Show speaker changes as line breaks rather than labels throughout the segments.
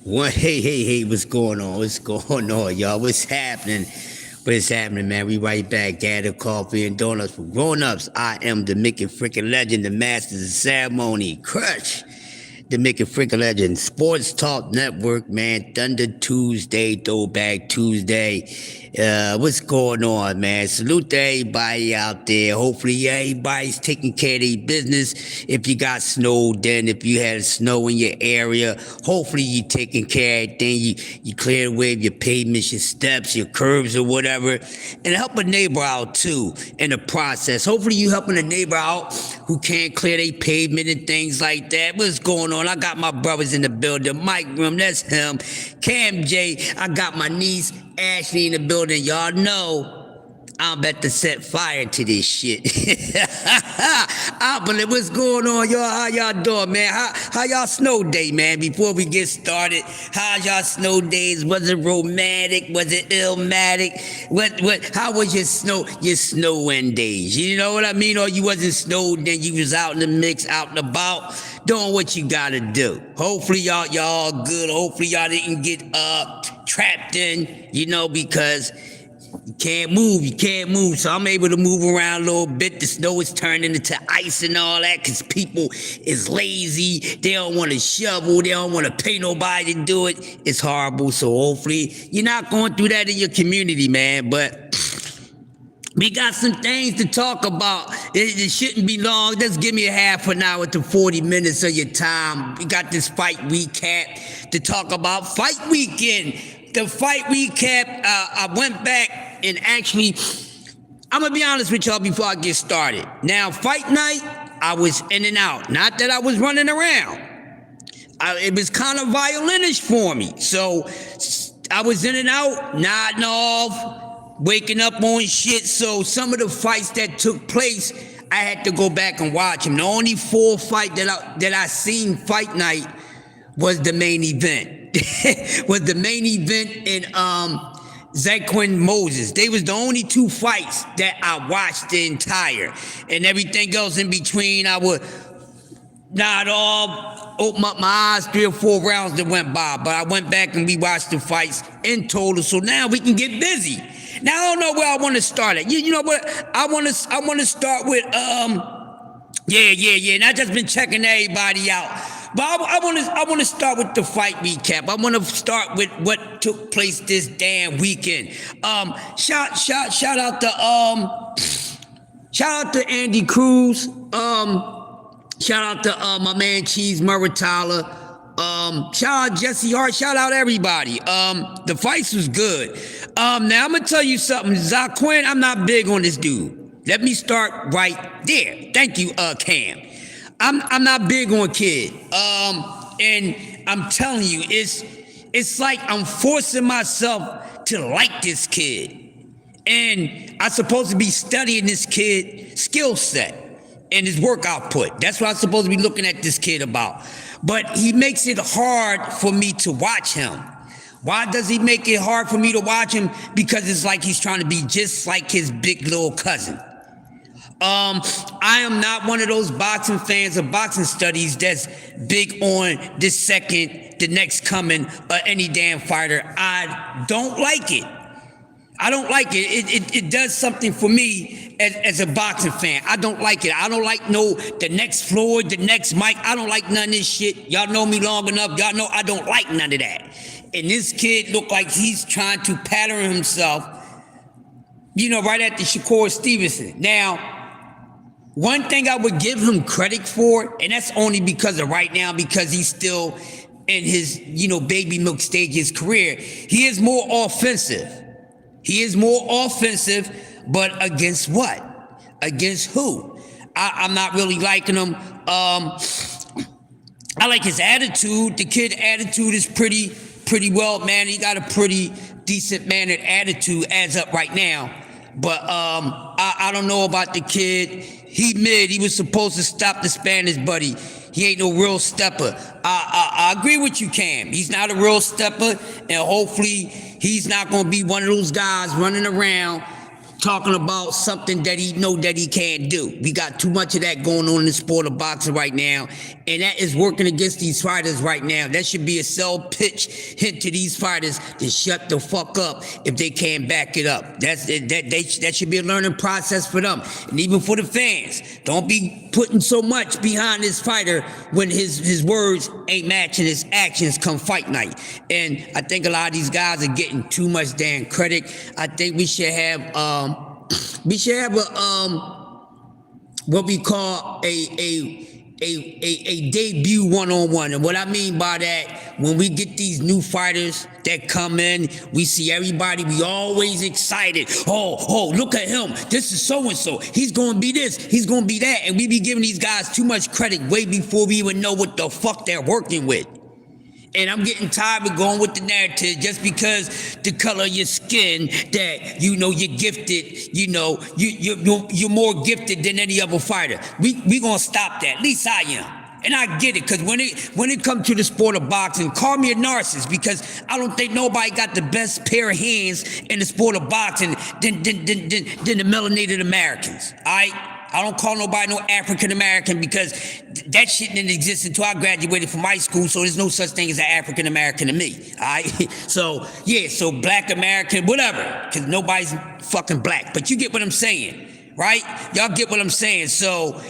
What? Hey, what's going on? What's going on, y'all? What's happening? What's happening, man? We right back. Gather coffee and donuts for grown-ups. I am the Mickey freaking legend, the masters of ceremony. Crush. The Mickey freaking legend. Sports Talk Network, man. Thunder Tuesday, Throwback Tuesday. What's going on, man? Salute to everybody out there. Hopefully everybody's taking care of their business. If you got snow, then if you had snow in your area, hopefully you taking care of everything. You clear away your pavements, your steps, your curbs or whatever. And help a neighbor out too in the process. Hopefully you helping a neighbor out who can't clear their pavement and things like that. What's going on? I got my brothers in the building. Mike Room, that's him. Cam J, I got my niece Ashley in the building. Y'all know I'm about to set fire to this shit. But what's going on, y'all? How y'all doing, man? How y'all snow day, man? Before we get started, how y'all snow days? Was it romantic? Was it illmatic? How was your snowing days? You know what I mean? Or you wasn't snowed, then you was out in the mix, out and about, doing what you gotta do. Hopefully y'all good. Hopefully y'all didn't get trapped in, because you can't move. So I'm able to move around a little bit. The snow is turning into ice and all that because people is lazy. They don't want to shovel. They don't want to pay nobody to do it. It's horrible. So hopefully you're not going through that in your community, man. But we got some things to talk about. It shouldn't be long. Just give me a half an hour to 40 minutes of your time. We got this fight recap to talk about. Fight weekend. The fight recap, I went back and actually, I'm going to be honest with y'all before I get started. Now, fight night, I was in and out. Not that I was running around. It was kind of violinish for me. So I was in and out, nodding off, waking up on shit. So some of the fights that took place, I had to go back and watch them. The only full fight that I seen fight night was the main event. Was the main event in Zaquin Moses. They was the only two fights that I watched the entire. And everything else in between, I would nod off, open up my eyes, 3 or 4 rounds that went by. But I went back and rewatched the fights in total. So now we can get busy. Now I don't know where I want to start at. You know what? I want to start with And I just been checking everybody out. But I want to start with the fight recap. I want to start with what took place this damn weekend. Shout out to Andy Cruz. Shout out to my man Cheese Muratala. Shout out Jesse Hart. Shout out everybody. The fights was good. Now I'm gonna tell you something. Zaquin, I'm not big on this dude. Let me start right there. Thank you, Cam. I'm not big on kid. And I'm telling you, it's like I'm forcing myself to like this kid. And I'm supposed to be studying this kid's skill set and his work output. That's what I'm supposed to be looking at this kid about. But he makes it hard for me to watch him. Why does he make it hard for me to watch him? Because it's like he's trying to be just like his big little cousin. I am not one of those boxing fans or boxing studies that's big on this second, the next coming, any damn fighter. I don't like it. I don't like it. It does something for me as a boxing fan. I don't like it. I don't like the next Floyd, the next Mike. I don't like none of this shit. Y'all know me long enough. Y'all know I don't like none of that. And this kid look like he's trying to pattern himself, right at the Shakur Stevenson. Now, one thing I would give him credit for, and that's only because of right now, because he's still in his, baby milk stage of his career, he is more offensive. He is more offensive, but against what? Against who? I'm not really liking him. I like his attitude. The kid's attitude is pretty well, man. He got a pretty decent mannered attitude as up right now. But I don't know about the kid. He mid. He was supposed to stop the Spanish buddy. He ain't no real stepper. I agree with you, Cam. He's not a real stepper, and hopefully he's not going to be one of those guys running around talking about something that he know that he can't do. We got too much of that going on in the sport of boxing right now, and that is working against these fighters right now. That should be a sell pitch hint to these fighters to shut the fuck up if they can't back it up. That should be a learning process for them, and even for the fans. Don't be putting so much behind this fighter when his words ain't matching his actions come fight night. And I think a lot of these guys are getting too much damn credit. I think we should have a what we call a debut one-on-one. And what I mean by that, when we get these new fighters that come in, we see everybody, we always excited. Oh, look at him. This is so-and-so. He's going to be this. He's going to be that. And we be giving these guys too much credit way before we even know what the fuck they're working with. And I'm getting tired of going with the narrative just because the color of your skin that, you know, you're gifted, you know, you're more gifted than any other fighter. We gonna stop that. At least I am. And I get it, because when it comes to the sport of boxing, call me a narcissist, because I don't think nobody got the best pair of hands in the sport of boxing than the melanated Americans, all right? I don't call nobody no African American, because that shit didn't exist until I graduated from high school, so there's no such thing as an African American to me, all right? So, yeah, so black American, whatever, because nobody's fucking black, but you get what I'm saying, right? Y'all get what I'm saying, so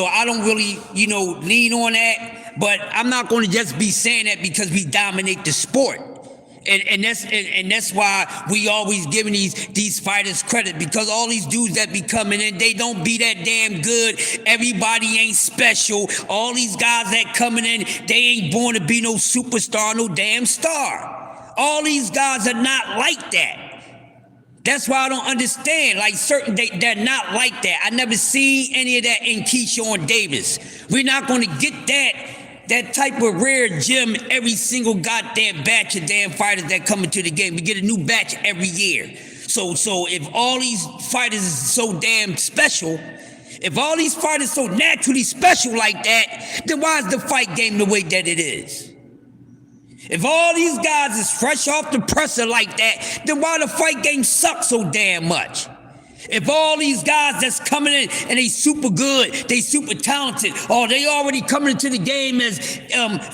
I don't really, you know, lean on that, but I'm not going to just be saying that because we dominate the sport. And that's why we always giving these fighters credit, because all these dudes that be coming in, they don't be that damn good. Everybody ain't special. All these guys that coming in, they ain't born to be no superstar, no damn star. All these guys are not like that. That's why I don't understand. Like certain, they're not like that. I never seen any of that in KEYSHAWN Davis. We're not going to get that type of rare gem every single goddamn batch of damn fighters that come into the game. We get a new batch every year. So if all these fighters is so damn special, if all these fighters so naturally special like that, then why is the fight game the way that it is? If all these guys is fresh off the presser like that, then why the fight game sucks so damn much? If all these guys that's coming in and they super good, they super talented, or they already coming into the game as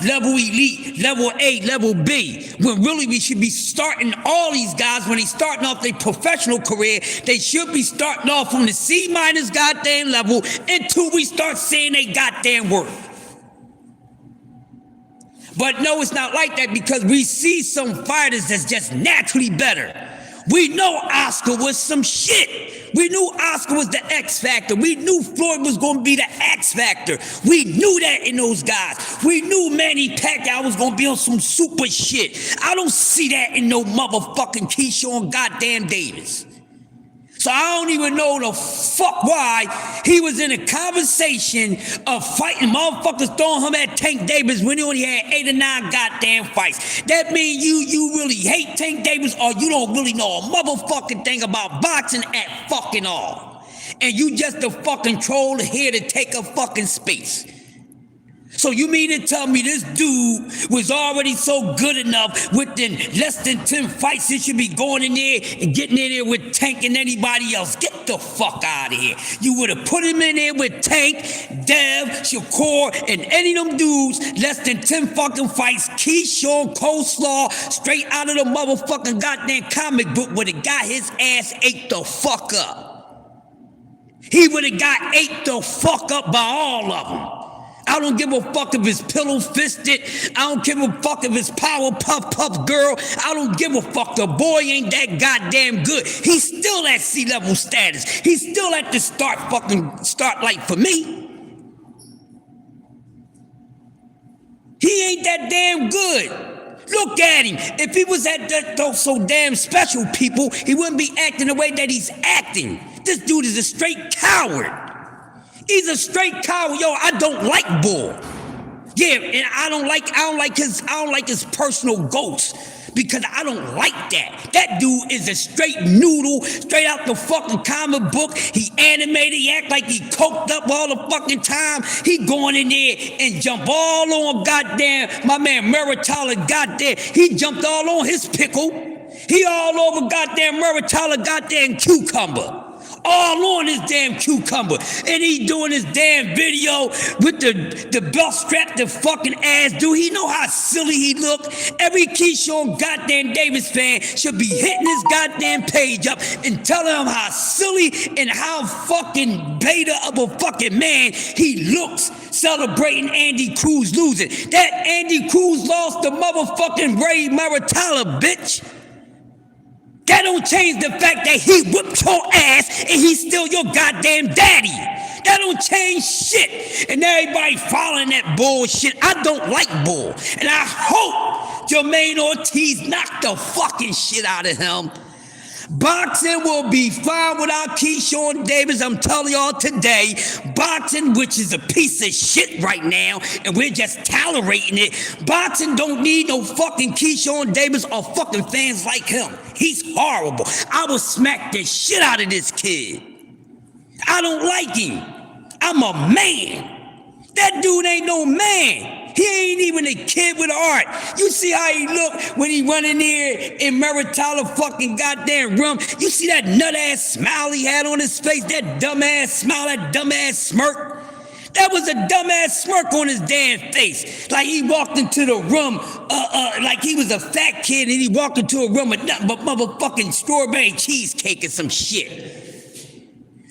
level elite, level A, level B, when really we should be starting all these guys when they starting off their professional career, they should be starting off on the C- goddamn level until we start saying they goddamn worth. But no, it's not like that, because we see some fighters that's just naturally better. We know Oscar was some shit. We knew Oscar was the X Factor. We knew Floyd was going to be the X Factor. We knew that in those guys. We knew Manny Pacquiao was going to be on some super shit. I don't see that in no motherfucking KEYSHAWN goddamn Davis. So I don't even know the fuck why he was in a conversation of fighting motherfuckers throwing him at Tank Davis when he only had 8 or 9 goddamn fights. That means you really hate Tank Davis, or you don't really know a motherfucking thing about boxing at fucking all. And you just a fucking troll here to take a fucking space. So you mean to tell me this dude was already so good enough within less than 10 fights, he should be going in there and getting in there with Tank and anybody else? Get the fuck out of here. You would have put him in there with Tank, Dev, Shakur, and any of them dudes, less than 10 fucking fights, KEYSHAWN, Coleslaw, straight out of the motherfucking goddamn comic book, would have got his ass ate the fuck up. He would have got ate the fuck up by all of them. I don't give a fuck if it's pillow fisted. I don't give a fuck if it's power puff girl. I don't give a fuck. The boy ain't that goddamn good. He's still at C-level status. He's still at the start light for me. He ain't that damn good. Look at him. If he was at that so damn special, people, he wouldn't be acting the way that he's acting. This dude is a straight coward. He's a straight coward. Yo, I don't like Bull. Yeah, and I don't like his personal ghost, because I don't like that. That dude is a straight noodle, straight out the fucking comic book. He animated, he act like he coked up all the fucking time. He going in there and jump all on goddamn my man Muratalla, goddamn. He jumped all on his pickle. He all over goddamn Muratalla, goddamn cucumber. all on his damn cucumber. And he doing his damn video with the belt strapped to fucking ass. Dude, he know how silly he look. Every KEYSHAWN goddamn Davis fan should be hitting his goddamn page up and telling him how silly and how fucking beta of a fucking man he looks celebrating Andy Cruz losing. That Andy Cruz lost to motherfucking Ray Maritala, bitch. That don't change the fact that he whipped your ass and he's still your goddamn daddy. That don't change shit. And everybody following that bullshit. I don't like bull. And I hope Jermaine Ortiz knocked the fucking shit out of him. Boxing will be fine without KEYSHAWN Davis. I'm telling y'all today, boxing, which is a piece of shit right now, and we're just tolerating it. Boxing don't need no fucking KEYSHAWN Davis or fucking fans like him. He's horrible. I will smack the shit out of this kid. I don't like him. I'm a man. That dude ain't no man. He ain't even a kid with art. You see how he look when he run in there in Maritala fucking goddamn room? You see that nut-ass smile he had on his face? That dumb-ass smile, that dumb-ass smirk? That was a dumb-ass smirk on his damn face. Like he walked into the room like he was a fat kid and he walked into a room with nothing but motherfucking strawberry cheesecake or some shit.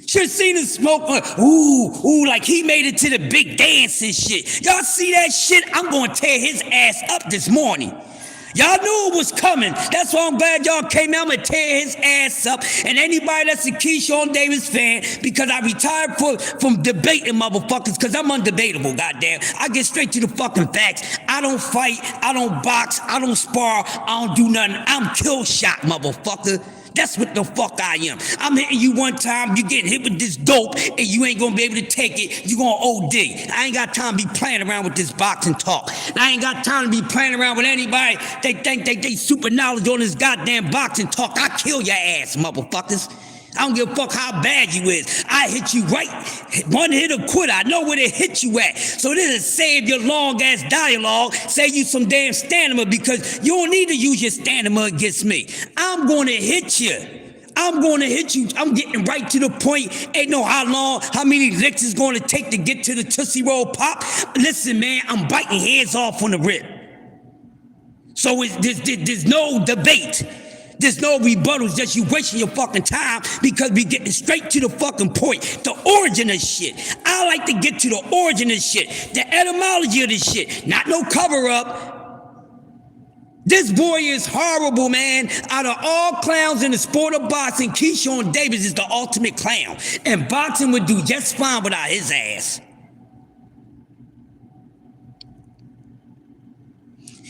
Should've seen him smoke, like he made it to the big dance and shit. Y'all see that shit? I'm gonna tear his ass up this morning. Y'all knew it was coming. That's why I'm glad y'all came out and tear his ass up. And anybody that's a KEYSHAWN Davis fan, because I retired from debating motherfuckers, because I'm undebatable, goddamn. I get straight to the fucking facts. I don't fight, I don't box, I don't spar, I don't do nothing. I'm kill shot, motherfucker. That's what the fuck I am. I'm hitting you one time, you getting hit with this dope, and you ain't gonna be able to take it, you gonna OD. I ain't got time to be playing around with this boxing talk. I ain't got time to be playing around with anybody they think they super knowledge on this goddamn boxing talk. I kill your ass, motherfuckers. I don't give a fuck how bad you is. I hit you right, one hit or quit. I know where to hit you at. So this is save your long ass dialogue, save you some damn stamina, because you don't need to use your stamina against me. I'm gonna hit you. I'm gonna hit you. I'm getting right to the point. Ain't no how many licks it's gonna take to get to the Tootsie Roll Pop. Listen, man, I'm biting heads off on the rip. So there's no debate. There's no rebuttals, just you wasting your fucking time, because we getting straight to the fucking point. The origin of shit. I like to get to the origin of shit. The etymology of this shit. Not no cover up. This boy is horrible, man. Out of all clowns in the sport of boxing, KEYSHAWN Davis is the ultimate clown. And boxing would do just fine without his ass.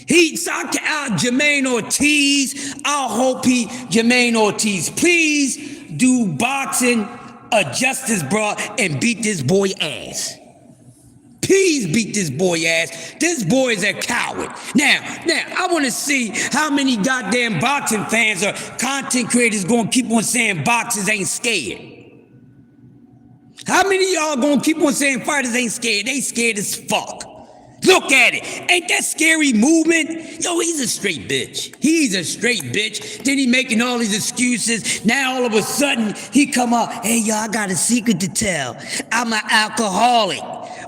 He's out Jermaine Ortiz. I hope Jermaine Ortiz, please do boxing a justice, bro, and beat this boy ass. Please beat this boy ass. This boy is a coward. Now, I want to see how many goddamn boxing fans or content creators gonna keep on saying boxers ain't scared. How many of y'all gonna keep on saying fighters ain't scared? They scared as fuck. Look at it. Ain't that scary movement? Yo, he's a straight bitch. He's a straight bitch. Then he making all these excuses. Now all of a sudden he come out, hey, yo, I got a secret to tell. I'm an alcoholic.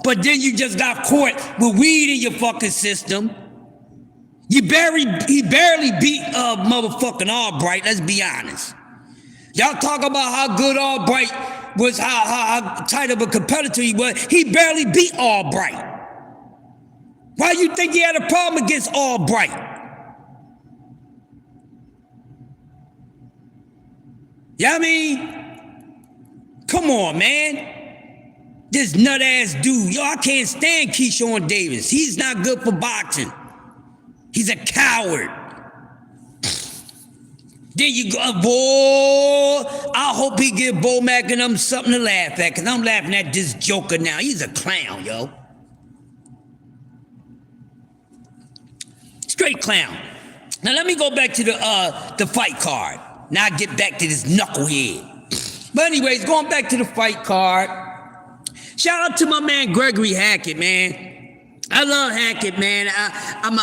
But then you just got caught with weed in your fucking system. He barely beat motherfucking Albright, let's be honest. Y'all talk about how good Albright was, how tight of a competitor he was. He barely beat Albright. Why you think he had a problem against Albright? Yeah, I mean, come on, man. This nut-ass dude. Yo, I can't stand KEYSHAWN Davis. He's not good for boxing. He's a coward. Then you go, boy, I hope he give Bomac and them something to laugh at, because I'm laughing at this joker now. He's a clown, yo. Straight clown. Now let me go back to the fight card. Now I get back to this knucklehead. But anyways, going back to the fight card. Shout out to my man Gregory Hackett, man. I love Hackett, man. I'm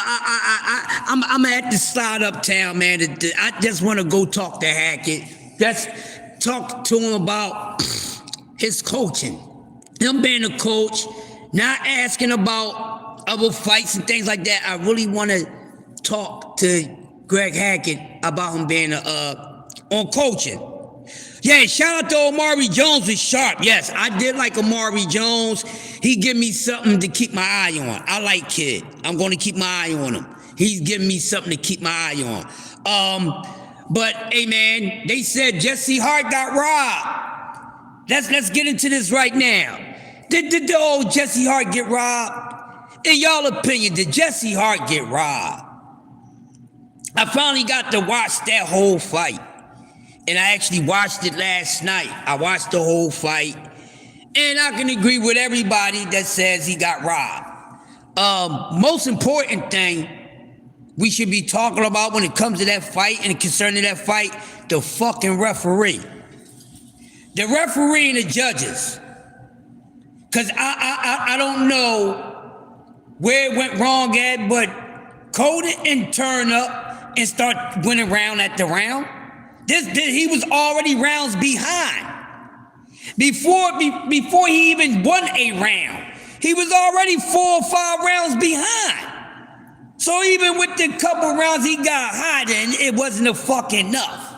at the slide uptown, man. I just want to go talk to Hackett. Just talk to him about his coaching. Him being a coach, not asking about other fights and things like that. I really want to talk to Greg Hackett about him being on coaching. Yeah, shout out to Omari Jones with Sharp. Yes, I did like Omari Jones. He give me something to keep my eye on. I like Kid. I'm going to keep my eye on him. He's giving me something to keep my eye on. But hey man, they said Jesse Hart got robbed. Let's get into this right now. Did the old Jesse Hart get robbed? In y'all opinion, did Jesse Hart get robbed? I finally got to watch that whole fight. And I actually watched it last night. I watched the whole fight. And I can agree with everybody that says he got robbed. Most important thing we should be talking about when it comes to that fight and concerning that fight, the fucking referee. The referee and the judges. Because I don't know where it went wrong at, but Cole didn't turn up and start winning round at the round. He was already rounds behind. Before he even won a round, he was already 4 or 5 rounds behind. So even with the couple rounds he got hot in, it wasn't a fucking enough.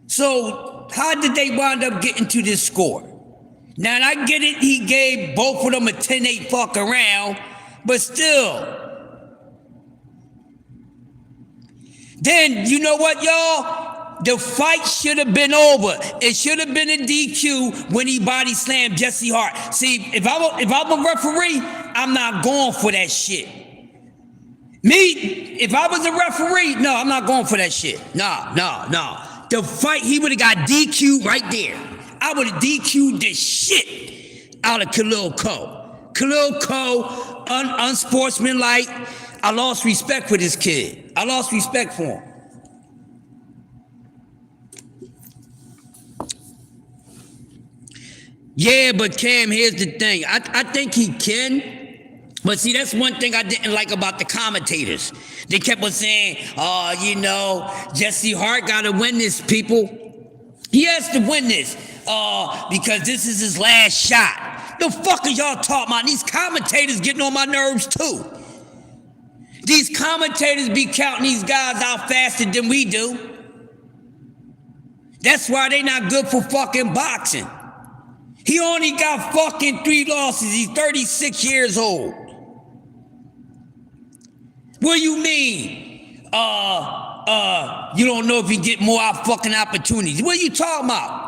So how did they wind up getting to this score? Now I get it, he gave both of them a 10-8 fucking round, but still. Then, you know what, y'all? The fight should have been over. It should have been a DQ when he body slammed Jesse Hart. See, if I'm a referee, I'm not going for that shit. Me, if I was a referee, no, I'm not going for that shit. No. The fight, he would have got DQ'd right there. I would have DQ'd the shit out of Khalil Cole. Khalil Cole, unsportsmanlike. I lost respect for this kid. I lost respect for him. Yeah, but Cam, here's the thing. I think he can. But see, that's one thing I didn't like about the commentators. They kept on saying, Jesse Hart got to win this, people. He has to win this because this is his last shot. The fuck are y'all talking about? These commentators getting on my nerves too. These commentators be counting these guys out faster than we do. That's why they not good for fucking boxing. He only got fucking 3 losses. He's 36 years old. What do you mean? You don't know if he get more fucking opportunities. What are you talking about?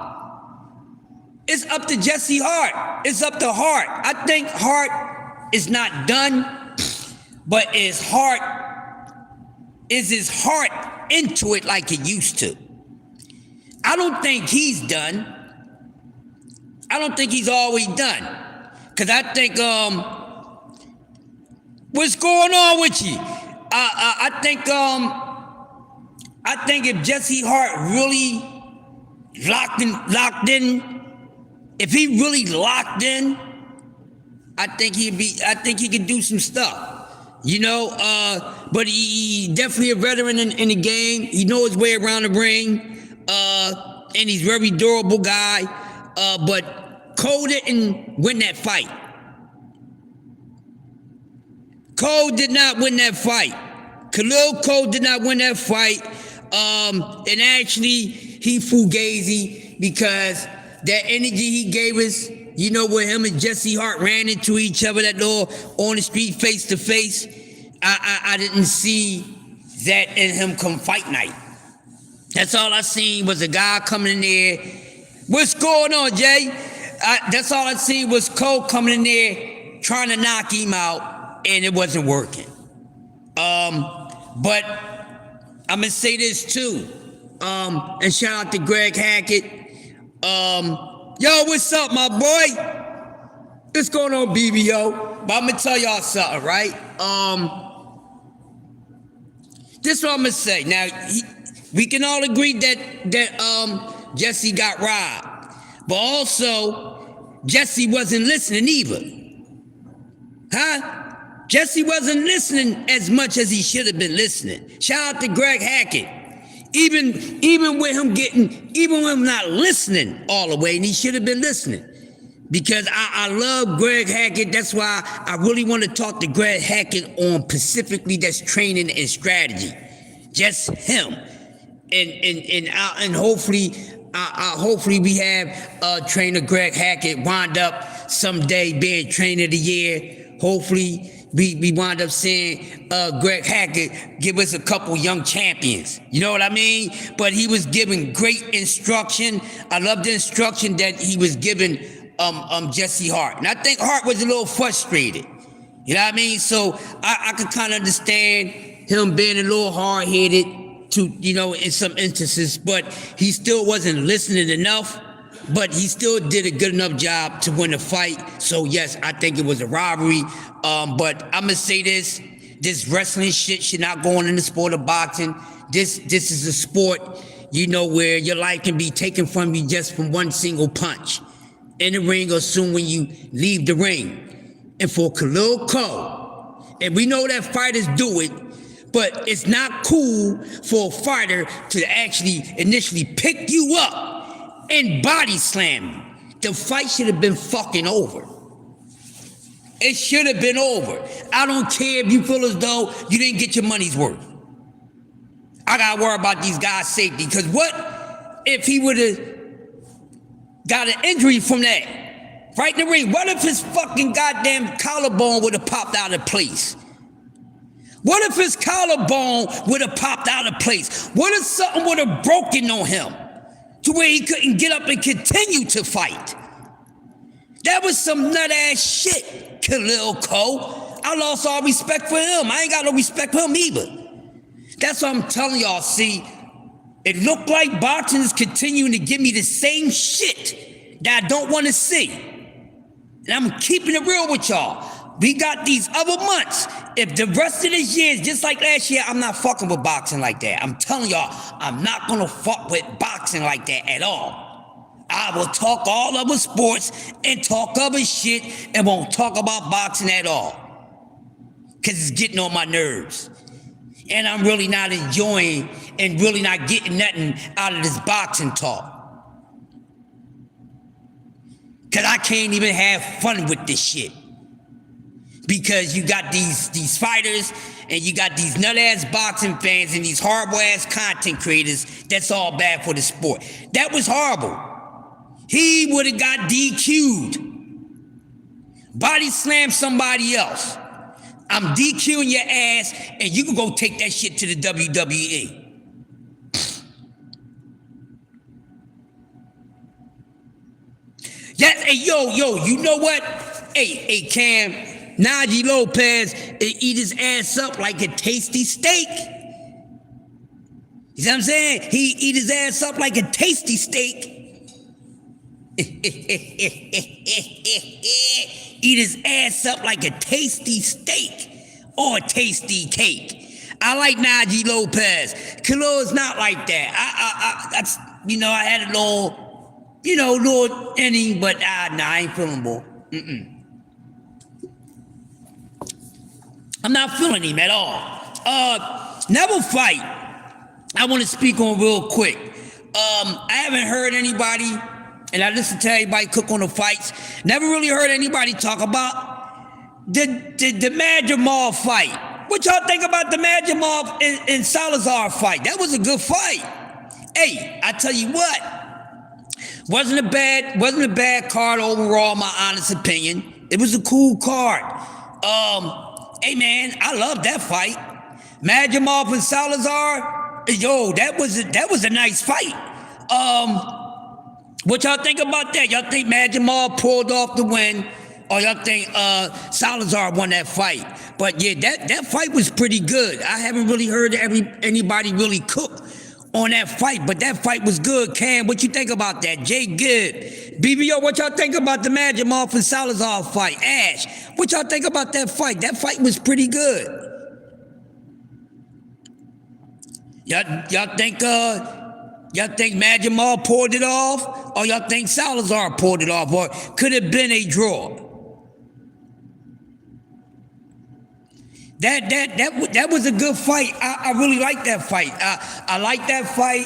It's up to Jesse Hart. It's up to Hart. I think Hart is not done, but is his heart into it like it used to? I don't think he's done. I don't think he's always done. Cause I think, what's going on with you? I think if Jesse Hart really locked in, if he really locked in, I think he could do some stuff. But he definitely a veteran in the game. He knows his way around the ring. And he's a very durable guy. But Cole didn't win that fight. Cole did not win that fight. Khalil Cole did not win that fight. And actually, he fugazi because that energy he gave us, where him and Jesse Hart ran into each other that little on the street face to face, I didn't see that in him come fight night. That's all I seen was a guy coming in there. What's going on, Jay? That's all I seen was Cole coming in there trying to knock him out, and it wasn't working. But I'm gonna say this too, and shout out to Greg Hackett. Yo, what's up, my boy? What's going on, BBO? But I'm gonna tell y'all something, right? This is what I'm gonna say. Now, we can all agree that Jesse got robbed, but also Jesse wasn't listening either, huh? Jesse wasn't listening as much as he should have been listening. Shout out to Greg Hackett. Even with him not listening all the way, and he should have been listening. Because I love Greg Hackett. That's why I really want to talk to Greg Hackett on specifically that's training and strategy. Just him. And hopefully we have trainer Greg Hackett wind up someday being trainer of the year. Hopefully we wind up seeing Greg Hackett give us a couple young champions. You know what I mean? But he was giving great instruction. I love the instruction that he was giving Jesse Hart. And I think Hart was a little frustrated. You know what I mean? So I could kind of understand him being a little hard-headed to, in some instances, but he still wasn't listening enough, but he still did a good enough job to win the fight. So yes, I think it was a robbery. But I'm gonna say this wrestling shit should not go on in the sport of boxing. This is a sport, where your life can be taken from you just from one single punch in the ring or soon when you leave the ring. And for Khalil Cole, and we know that fighters do it, but it's not cool for a fighter to actually initially pick you up and body slam you. The fight should have been fucking over. It should have been over. I don't care if you feel as though you didn't get your money's worth. I gotta worry about these guys' safety, because what if he would have got an injury from that? Right in the ring. What if his fucking goddamn collarbone would have popped out of place? What if his collarbone would have popped out of place? What if something would have broken on him to where he couldn't get up and continue to fight? That was some nut-ass shit, Khalil Cole. I lost all respect for him. I ain't got no respect for him either. That's what I'm telling y'all. See, it looked like boxing is continuing to give me the same shit that I don't want to see. And I'm keeping it real with y'all. We got these other months. If the rest of this year is just like last year, I'm not fucking with boxing like that. I'm telling y'all, I'm not gonna fuck with boxing like that at all. I will talk all other sports and talk other shit and won't talk about boxing at all. Cause it's getting on my nerves. And I'm really not enjoying and really not getting nothing out of this boxing talk. Cause I can't even have fun with this shit. Because you got these fighters and you got these nut-ass boxing fans and these horrible-ass content creators that's all bad for the sport. That was horrible. He would have got DQ'd. Body slam somebody else. I'm DQing your ass and you can go take that shit to the WWE. Yes, hey, yo, you know what? Hey, Cam. Najee Lopez eat his ass up like a tasty steak. You see what I'm saying? He eat his ass up like a tasty steak. Eat his ass up like a tasty steak or a tasty cake. I like Najee Lopez. Khalil is not like that. That's, I had a little inning, but I ain't feeling more. I'm not feeling him at all. Another fight I want to speak on real quick. I haven't heard anybody, and I listen to everybody cook on the fights, never really heard anybody talk about the Mad Jamal fight. What y'all think about the Mad Jamal and Salazar fight? That was a good fight. Hey, I tell you what, wasn't a bad card overall, my honest opinion. It was a cool card. Hey man, I love that fight. Mad Jamal and Salazar, yo, that was a nice fight. What y'all think about that? Y'all think Mad Jamal pulled off the win, or y'all think Salazar won that fight? But yeah, that fight was pretty good. I haven't really heard anybody really cook on that fight, but that fight was good. Cam, what you think about that? Jay Good, BBO, what y'all think about the Mad Jamal and Salazar fight? Ash, what y'all think about that fight? That fight was pretty good. Y'all think Mad Jamal pulled it off, or y'all think Salazar pulled it off, or could have been a draw? That was a good fight. I really like that fight. I like that fight.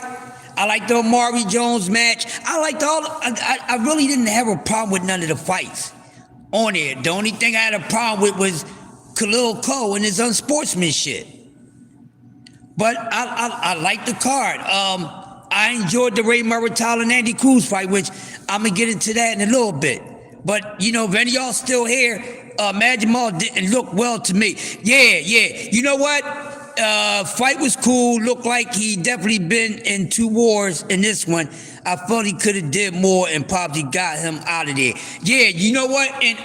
I like the Amari Jones match. I really didn't have a problem with none of the fights on there. The only thing I had a problem with was Khalil Cole and his unsportsmanship. But I like the card. I enjoyed the Ray Murtaugh and Andy Cruz fight, which I'm gonna get into that in a little bit. But you know, if any of y'all still here, Mad Jamal didn't look well to me. Yeah. You know what? Fight was cool. Looked like he definitely been in 2 wars in this one. I felt he could have did more and probably got him out of there. Yeah, you know what? And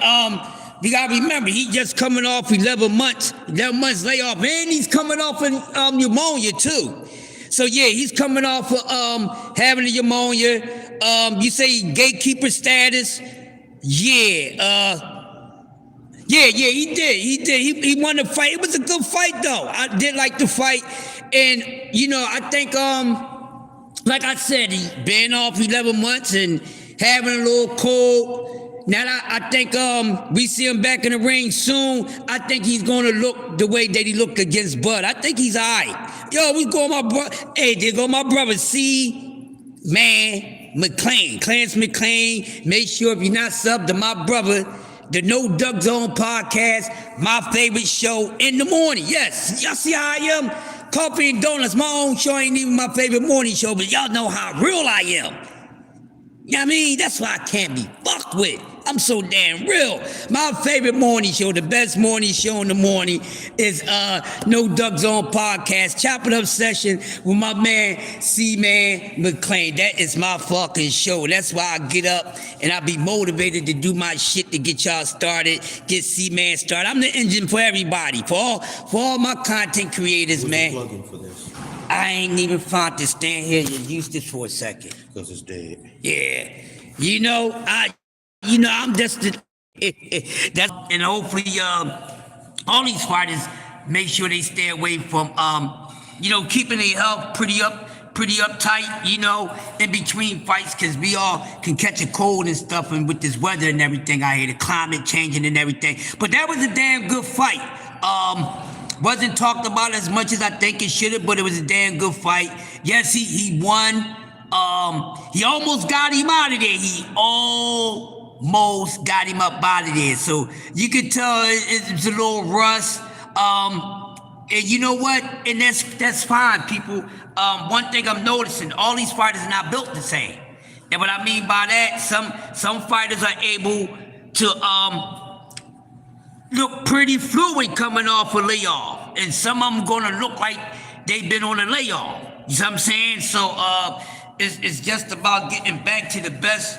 you gotta remember, he just coming off 11 months layoff, and he's coming off of pneumonia too. So yeah, he's coming off of having a pneumonia. You say gatekeeper status. Yeah, he did. He won the fight. It was a good fight though. I did like the fight. And you know, I think like I said, he been off 11 months and having a little cold. Now I think we see him back in the ring soon. I think he's gonna look the way that he looked against Bud. I think he's alright. Yo, we go my brother. Hey, there go my brother C. Man McClain, Clarence McClain. Make sure if you're not subbed to my brother, the No Duck Zone podcast, my favorite show in the morning. Yes, y'all see how I am? Coffee and Donuts, my own show ain't even my favorite morning show, but y'all know how real I am. You know what I mean? That's why I can't be fucked with. I'm so damn real. My favorite morning show, the best morning show in the morning, is No Duck Zone podcast, Chop It Up session with my man C-Man McClain. That is my fucking show. That's why I get up and I be motivated to do my shit to get y'all started, get C-Man started. I'm the engine for everybody, for all my content creators, man.
Plugging for this?
I ain't even found to stand here and use this for a second.
Because it's dead.
Yeah. I'm just that's, and hopefully all these fighters make sure they stay away from keeping their health pretty uptight, in between fights, because we all can catch a cold and stuff, and with this weather and everything out here, the climate changing and everything. But that was a damn good fight. Wasn't talked about as much as I think it should have, but it was a damn good fight. Yes, he won. He almost got him out of there. He almost got him up out of there. So you could tell it's a little rust. And you know what? And that's fine, people. One thing I'm noticing, all these fighters are not built the same. And what I mean by that, some fighters are able to look pretty fluid coming off a layoff, and some of them gonna look like they've been on a layoff. You know what I'm saying? So it's just about getting back to the best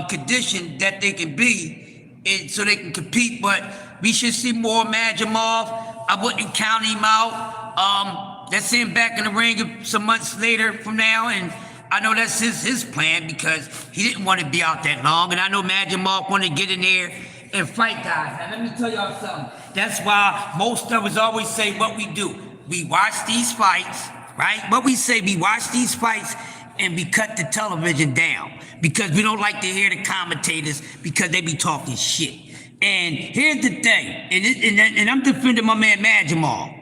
condition that they can be, and so they can compete. But we should see more Mad Jamal. I wouldn't count him out. Let's see him back in the ring some months later from now, and I know that's his plan, because he didn't want to be out that long, and I know Mad Jamal wanted to get in there and fight guys. Now let me tell y'all something. That's why most of us always say what we do. We watch these fights, right? What we say, we watch these fights and we cut the television down, because we don't like to hear the commentators, because they be talking shit. And here's the thing, and I'm defending my man Mad Jamal.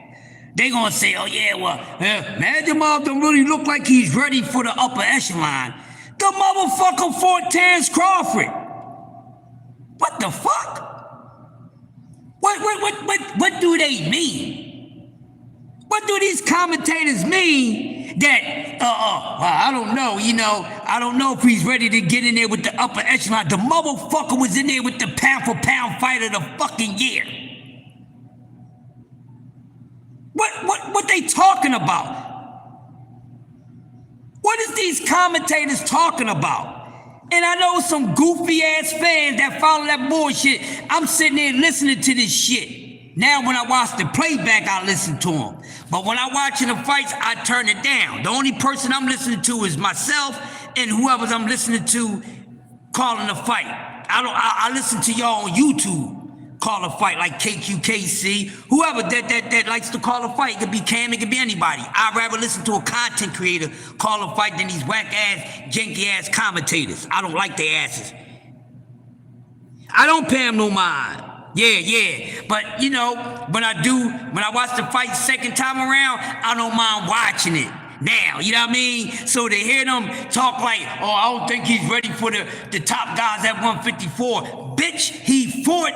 They gonna say, oh yeah, well, Mad Jamal don't really look like he's ready for the upper echelon. The motherfucker fought Terrence Crawford. What the fuck? What do they mean? What do these commentators mean that, I don't know, I don't know if he's ready to get in there with the upper echelon. The motherfucker was in there with the pound for pound fight of the fucking year. What they talking about? What is these commentators talking about? And I know some goofy ass fans that follow that bullshit. I'm sitting there listening to this shit. Now when I watch the playback, I listen to them. But when I'm watching the fights, I turn it down. The only person I'm listening to is myself and whoever I'm listening to calling the fight. I listen to y'all on YouTube call a fight, like KQKC, whoever that likes to call a fight. It could be Cam, it could be anybody. I'd rather listen to a content creator call a fight than these whack ass, janky ass commentators. I don't like their asses. I don't pay them no mind. Yeah. But, you know, when I watch the fight second time around, I don't mind watching it now, you know what I mean? So to hear them talk like, oh, I don't think he's ready for the top guys at 154. Bitch, he fought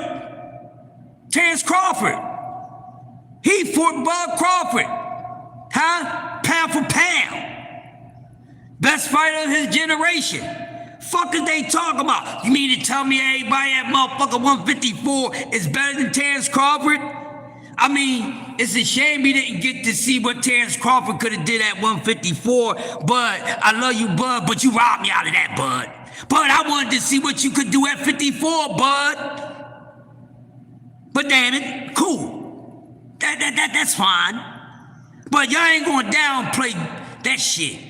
Terrence Crawford. He fought Bud Crawford. Huh? Pound for pound. Best fighter of his generation. Fuck is they talking about? You mean to tell me everybody at motherfucker 154 is better than Terrence Crawford? I mean, it's a shame we didn't get to see what Terrence Crawford could have did at 154, but I love you, Bud, but you robbed me out of that, Bud. Bud, I wanted to see what you could do at 54, Bud. But damn it, cool. That's fine. But y'all ain't gonna downplay that shit.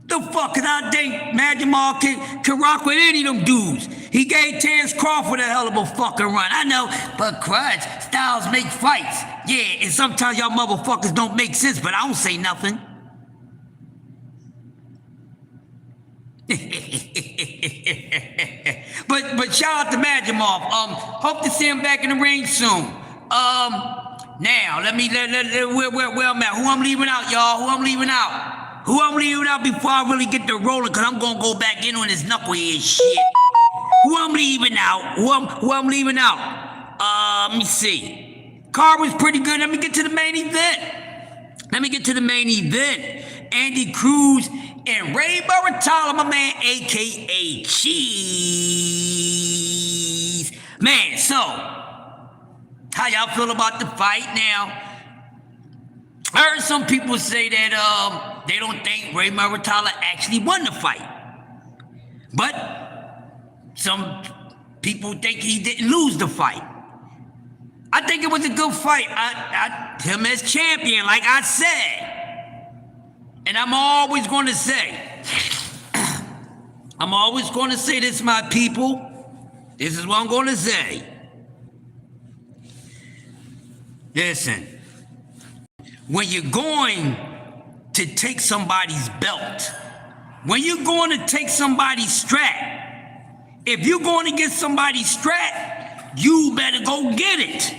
The fuck, cause I think Magic Mark can rock with any of them dudes. He gave Terrence Crawford a hell of a fucking run. I know, but crud, styles make fights. Yeah, and sometimes y'all motherfuckers don't make sense, but I don't say nothing. but shout out to Magic Mark. Hope to see him back in the ring soon. Now, where I'm at. Who I'm leaving out, y'all? Who I'm leaving out before I really get to rolling, because I'm going to go back in on this knucklehead shit. Who I'm leaving out? Who I'm leaving out? Let me see. Card was pretty good. Let me get to the main event. Andy Cruz and Ray Baratala, my man, a.k.a. Cheese. Man, so, how y'all feel about the fight now? I heard some people say that they don't think Ray Baratala actually won the fight. But some people think he didn't lose the fight. I think it was a good fight. Him as champion, like I said. And I'm always going to say this, my people. This is what I'm going to say. Listen. When you're going to take somebody's belt, when you're going to take somebody's strap, if you're going to get somebody's strap, you better go get it.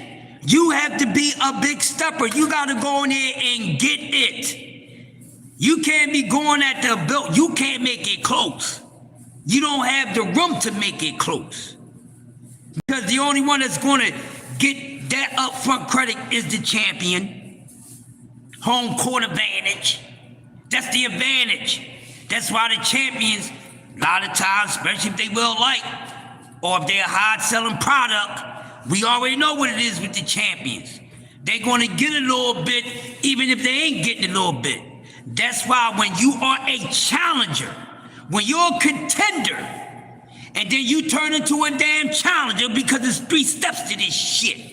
You have to be a big stepper. You got to go in there and get it. You can't be going at the belt. You can't make it close. You don't have the room to make it close. Because the only one that's going to get that upfront credit is the champion. Home court advantage. That's the advantage. That's why the champions, a lot of times, especially if they well liked, or if they're a hard-selling product, we already know what it is with the champions. They're going to get a little bit, even if they ain't getting a little bit. That's why when you are a challenger, when you're a contender, and then you turn into a damn challenger because there's 3 steps to this shit.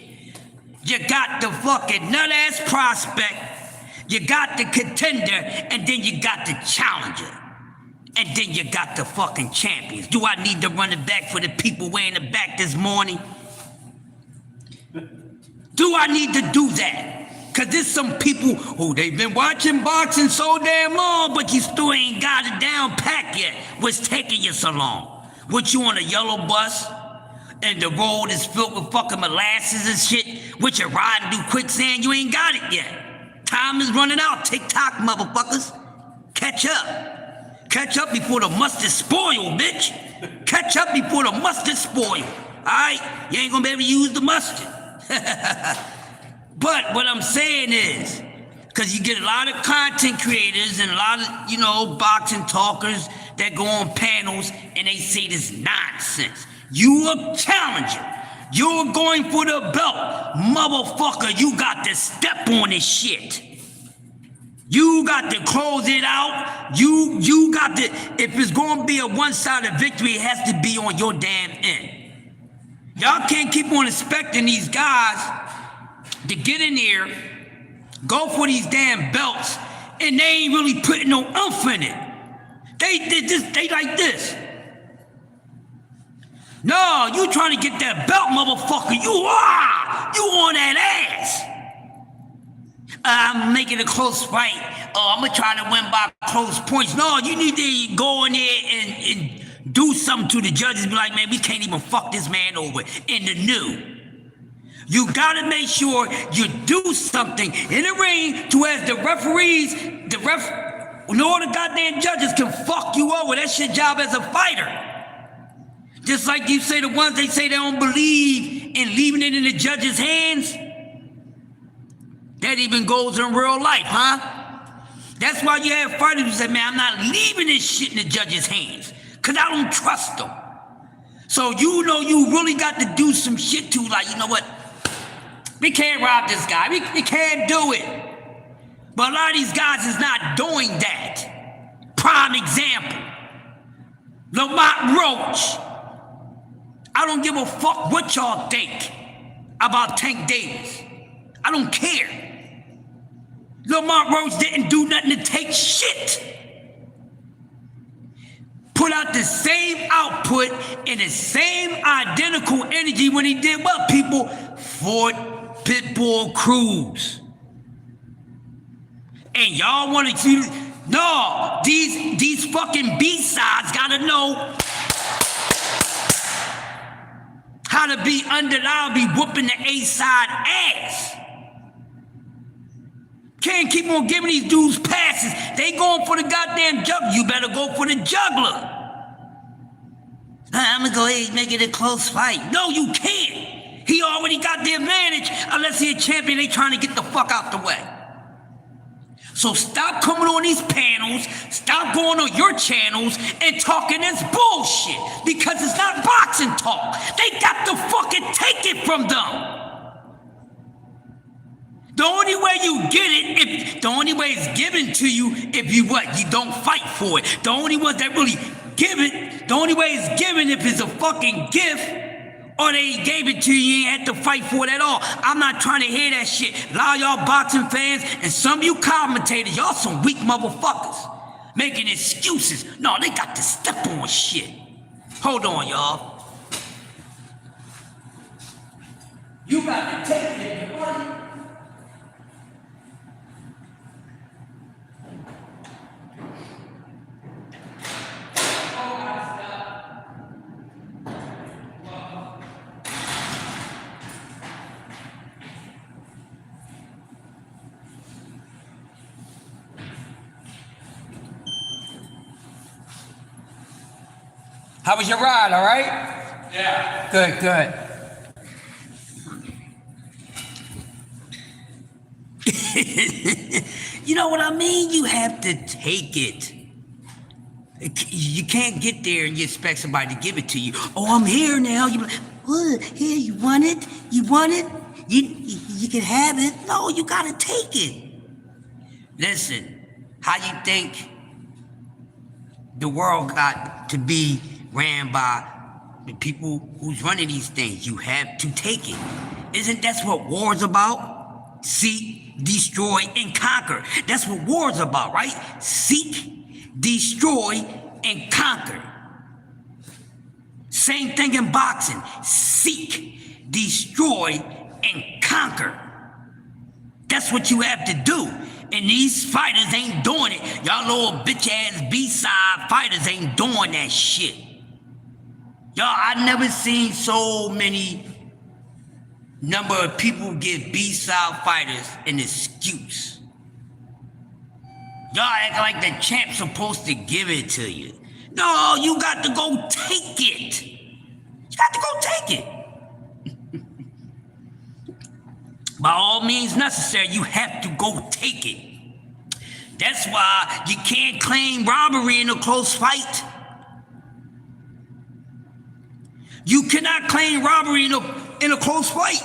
You got the fucking nut-ass prospect, you got the contender, and then you got the challenger. And then you got the fucking champions. Do I need to run it back for the people way in the back this morning? Do I need to do that? Because there's some people who they've been watching boxing so damn long, but you still ain't got it down pat yet. What's taking you so long? What, you on a yellow bus? And the road is filled with fucking molasses and shit? What, you riding through quicksand? You ain't got it yet. Time is running out. TikTok, motherfuckers. Catch up. Catch up before the mustard spoil, bitch. Catch up before the mustard spoil. Alright? You ain't gonna be able to use the mustard. But what I'm saying is, because you get a lot of content creators and a lot of, you know, boxing talkers that go on panels and they say this nonsense. You a challenger. You're going for the belt. Motherfucker, you got to step on this shit. You got to close it out. You got to, if it's going to be a one-sided victory, it has to be on your damn end. Y'all can't keep on expecting these guys to get in there, go for these damn belts, and they ain't really putting no oomph in it. They like this. No, you trying to get that belt, motherfucker. You on that ass. I'm making a close fight. I'm gonna try to win by close points. No, you need to go in there and do something to the judges. Be like, man, we can't even fuck this man over in the new. You gotta make sure you do something in the ring to as the referees, all the goddamn judges can fuck you over. That's your job as a fighter. Just like you say, the ones they say they don't believe in leaving it in the judge's hands. That even goes in real life, huh? That's why you have fighters who say, man, I'm not leaving this shit in the judge's hands, because I don't trust them. So you know you really got to do some shit to, like, you know what? We can't rob this guy. We can't do it. But a lot of these guys is not doing that. Prime example. Lamont Roach. I don't give a fuck what y'all think about Tank Davis. I don't care. Lamont Roach didn't do nothing to take shit. Put out the same output and the same identical energy when he did what, people? Fort Pitbull Cruz. And y'all want to see, no, these fucking B-sides gotta know how to be under, I'll be whooping the A-side ass. Can't keep on giving these dudes passes. They going for the goddamn juggler. You better go for the juggler. I'm gonna go ahead and make it a close fight. No, you can't. He already got the advantage. Unless he's a champion, they trying to get the fuck out the way. So stop coming on these panels, stop going on your channels and talking this bullshit, because it's not boxing talk. They got to fucking take it from them. The only way you get it, the only way it's given to you if you what? You don't fight for it. The only ones that really give it, the only way it's given if it's a fucking gift, or they gave it to you, you ain't had to fight for it at all. I'm not trying to hear that shit. A lot of y'all boxing fans and some of you commentators, y'all some weak motherfuckers. Making excuses. No, they got to step on shit. Hold on, y'all. You got to take it, buddy. How was your ride, all right?
Yeah.
Good, good. You know what I mean? You have to take it. You can't get there and you expect somebody to give it to you. Oh, I'm here now. You like, what? Here, you want it? You want it? You can have it. No, you gotta take it. Listen, how you think the world got to be ran by the people who's running these things? You have to take it. Isn't that what war's about? Seek, destroy, and conquer. That's what war's about, right? Seek, destroy, and conquer. Same thing in boxing. Seek, destroy, and conquer. That's what you have to do. And these fighters ain't doing it. Y'all little bitch-ass B-side fighters ain't doing that shit. Y'all, I never seen so many number of people give B-side fighters an excuse. Y'all act like the champ's supposed to give it to you. No, you got to go take it. You got to go take it. By all means necessary, you have to go take it. That's why you can't claim robbery in a close fight. You cannot claim robbery in a close fight.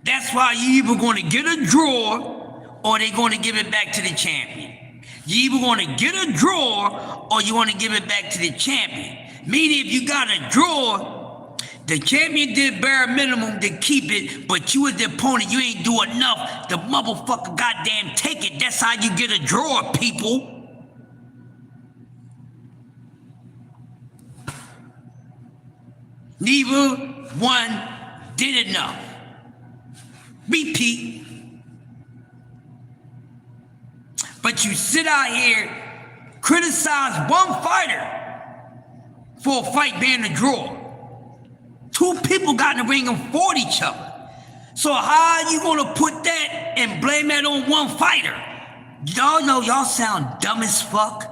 That's why you either going to get a draw or they're going to give it back to the champion. You either going to get a draw or you want to give it back to the champion. Meaning if you got a draw, the champion did bare minimum to keep it, but you as the opponent, you ain't do enough. The motherfucker goddamn take it. That's how you get a draw, people. Neither one did enough. Repeat. But you sit out here, criticize one fighter for a fight being a draw. Two people got in the ring and fought each other. So how are you gonna put that and blame that on one fighter? Y'all know y'all sound dumb as fuck.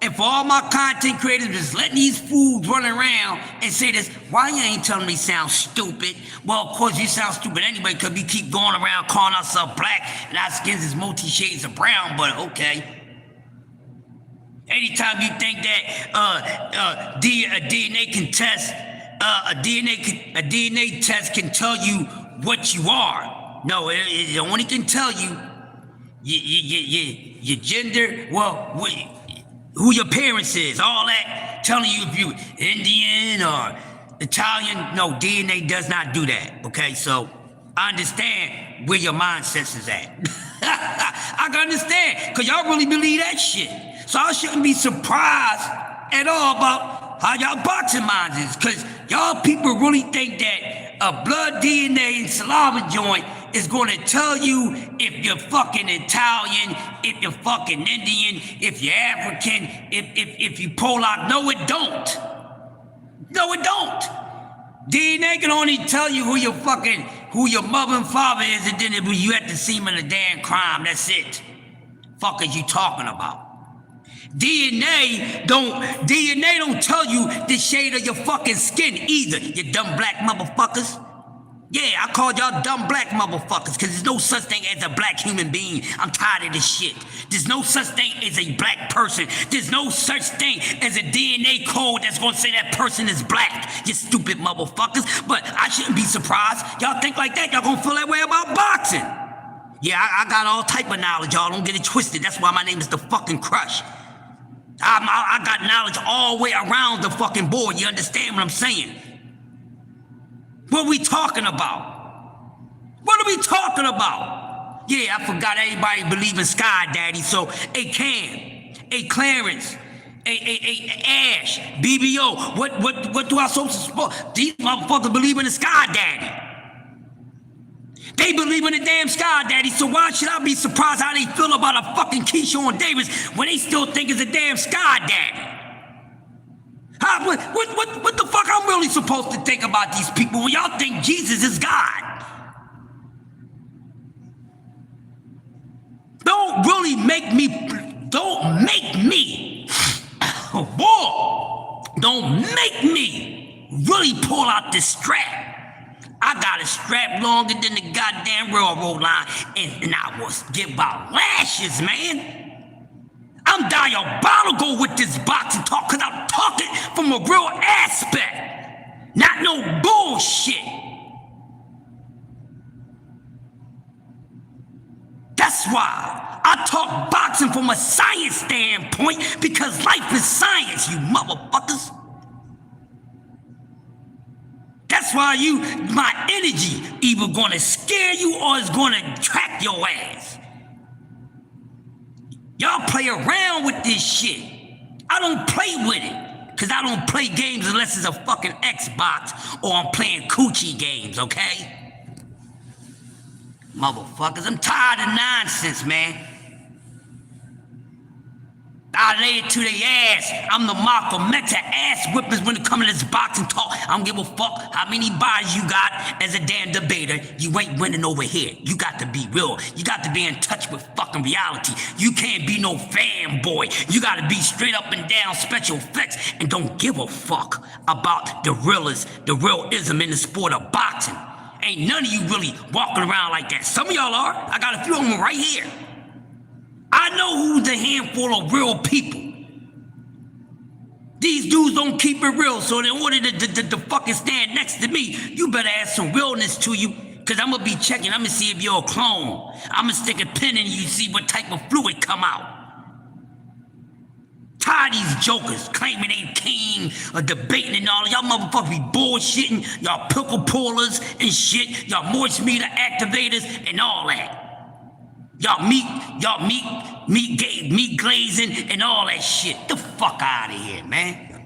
And for all my content creators just letting these fools run around and say this, why you ain't telling me sound stupid? Well, of course you sound stupid anyway because we keep going around calling ourselves black and our skins is multi-shades of brown, but okay. Anytime you think that DNA can test, a DNA test can tell you what you are. No, it only can tell you your gender, well, who your parents is, all that, telling you if you Indian or Italian. No, DNA does not do that, okay? So I understand where your mindset is at. I can understand, because y'all really believe that shit. So I shouldn't be surprised at all about how y'all boxing minds is, because y'all people really think that a blood DNA and saliva joint is going to tell you if you're fucking Italian, if you're fucking Indian, if you're African, if you Polak. No, it don't. No, it don't. DNA can only tell you who your mother and father is, and then you have to see them in a damn crime. That's it. Fuck is you talking about? DNA don't tell you the shade of your fucking skin either, you dumb black motherfuckers. Yeah, I called y'all dumb black motherfuckers because there's no such thing as a black human being. I'm tired of this shit. There's no such thing as a black person. There's no such thing as a DNA code that's gonna say that person is black, you stupid motherfuckers. But I shouldn't be surprised. Y'all think like that, y'all gonna feel that way about boxing. Yeah, I got all type of knowledge, y'all. Don't get it twisted. That's why my name is the fucking Crush. I got knowledge all the way around the fucking board. You understand what I'm saying? What are we talking about? What are we talking about? Yeah, I forgot everybody believe in Sky Daddy. So, hey Cam, hey Clarence, hey Ash, BBO, what do I supposed to support? These motherfuckers believe in the Sky Daddy. They believe in the damn Sky Daddy, so why should I be surprised how they feel about a fucking KEYSHAWN Davis when they still think it's a damn Sky Daddy? What the fuck I'm really supposed to think about these people when y'all think Jesus is God? Don't make me really pull out this strap. I got a strap longer than the goddamn railroad line, and I was give about lashes, man. I'm diabolical with this boxing talk because I'm talking from a real aspect, not no bullshit. That's why I talk boxing from a science standpoint, because life is science, you motherfuckers. That's why my energy either gonna scare you or it's gonna track your ass. Y'all play around with this shit. I don't play with it, because I don't play games unless it's a fucking Xbox or I'm playing coochie games, okay? Motherfuckers, I'm tired of nonsense, man. I lay it to their ass. I'm the Malcolm X ass whippers when it comes to this boxing talk. I don't give a fuck how many bodies you got as a damn debater. You ain't winning over here. You got to be real. You got to be in touch with fucking reality. You can't be no fanboy. You got to be straight up and down special effects and don't give a fuck about the realism in the sport of boxing. Ain't none of you really walking around like that. Some of y'all are. I got a few of them right here. I know who's a handful of real people. These dudes don't keep it real, so in order to fucking stand next to me, you better have some realness to you, because I'm going to be checking. I'm going to see if you're a clone. I'm going to stick a pin in you, see what type of fluid come out. Tired of these jokers claiming they king or debating and all. Y'all motherfuckers be bullshitting. Y'all pickle pullers and shit. Y'all moist meter activators and all that. Y'all meat glazing and all that shit. The fuck out of here, man.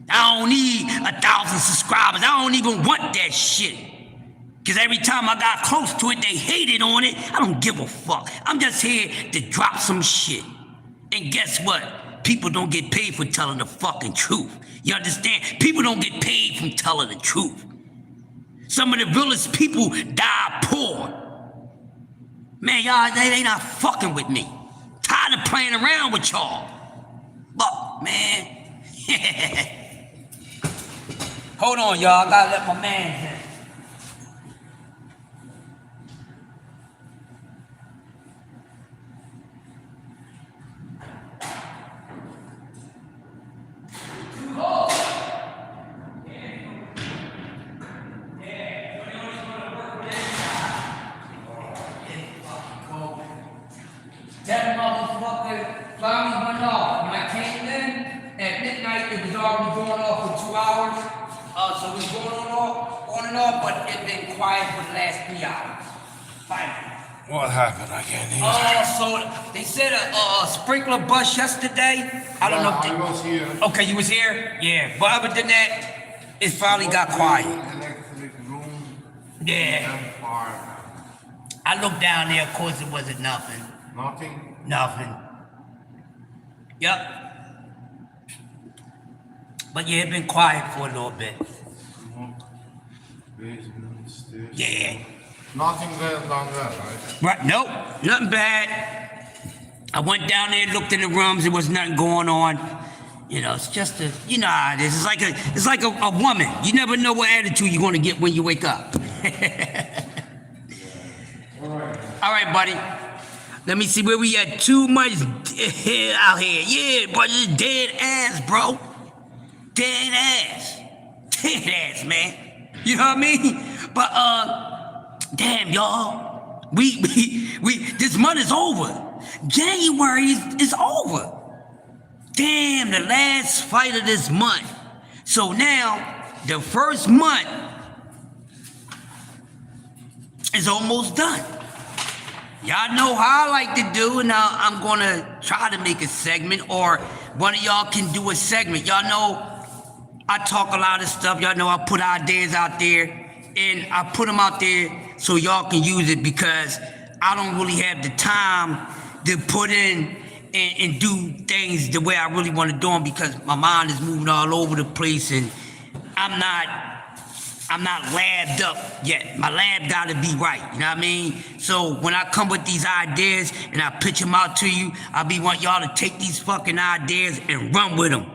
I don't need 1,000 subscribers. I don't even want that shit. Because every time I got close to it, they hated on it. I don't give a fuck. I'm just here to drop some shit. And guess what? people don't get paid for telling the fucking truth. You understand? People don't get paid from telling the truth. Some of the realest people die poor. Man, y'all, they not fucking with me. Tired of playing around with y'all. Look, man. Hold on, y'all. I gotta let my man in. That motherfucker finally went off. When I came in, at midnight, it was already going off for 2 hours. So it was going on and off, but it been quiet for the last 3 hours. Finally.
What happened? I can't hear.
So they said a sprinkler bust yesterday. I don't know if
I was here.
Okay, you was here? Yeah. But other than that, it finally got quiet. Yeah. I looked down there, of course it wasn't nothing.
Nothing?
Nothing. Yep. But yeah, it been quiet for a little bit.
Basement, stairs.
Yeah.
Nothing bad down there, right?
Right, nope, nothing bad. I went down there, looked in the rooms, there was nothing going on. You know, it's just a, you know how it is. It's like a woman. You never know what attitude you're gonna get when you wake up. All right, buddy. Let me see where we at. Too much out here. Yeah, but it's dead ass, bro. Dead ass. Dead ass, man. You know what I mean? But damn, y'all. We this month is over. January is over. Damn, the last fight of this month. So now, the first month is almost done. Y'all know how I like to do, and I'm gonna try to make a segment, or one of y'all can do a segment. Y'all know I talk a lot of stuff. Y'all know I put ideas out there, and I put them out there so y'all can use it, because I don't really have the time to put in and do things the way I really want to do them, because my mind is moving all over the place, and I'm not labbed up yet. My lab gotta be right, you know what I mean? So when I come with these ideas and I pitch them out to you, I want y'all to take these fucking ideas and run with them.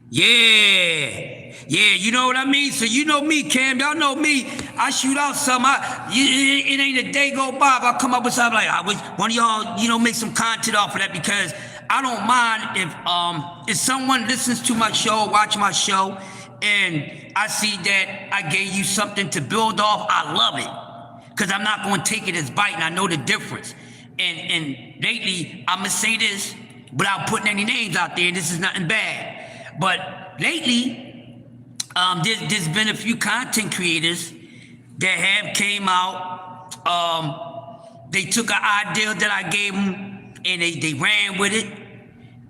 Yeah, you know what I mean? So you know me, Cam, y'all know me. I shoot out something, it ain't a day go by if I come up with something like, I wish one of y'all, you know, make some content off of that, because I don't mind if someone listens to my show, watch my show, and I see that I gave you something to build off, I love it. Because I'm not going to take it as biting, I know the difference. And lately, I'm going to say this without putting any names out there, and this is nothing bad. But lately, there's been a few content creators that have came out. They took an idea that I gave them, and they ran with it.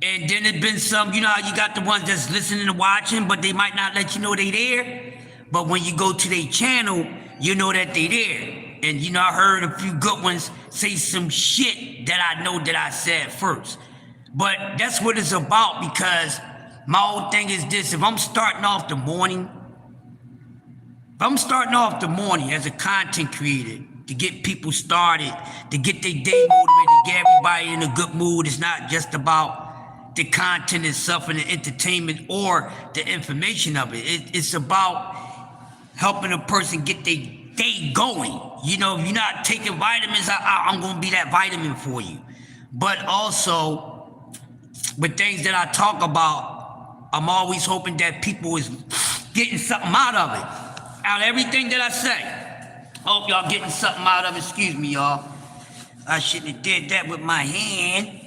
And then there's been some, you know how you got the ones that's listening and watching, but they might not let you know they there. But when you go to their channel, you know that they there. And you know, I heard a few good ones say some shit that I know that I said first. But that's what it's about, because my whole thing is this: if I'm starting off the morning as a content creator, to get people started, to get their day motivated, to get everybody in a good mood, it's not just about the content itself and the entertainment or the information of it. It's about helping a person get their day going. You know, if you're not taking vitamins, I'm gonna be that vitamin for you. But also, with things that I talk about, I'm always hoping that people is getting something out of it. Out of everything that I say. Hope y'all getting something out of it. Excuse me, y'all. I shouldn't have did that with my hand.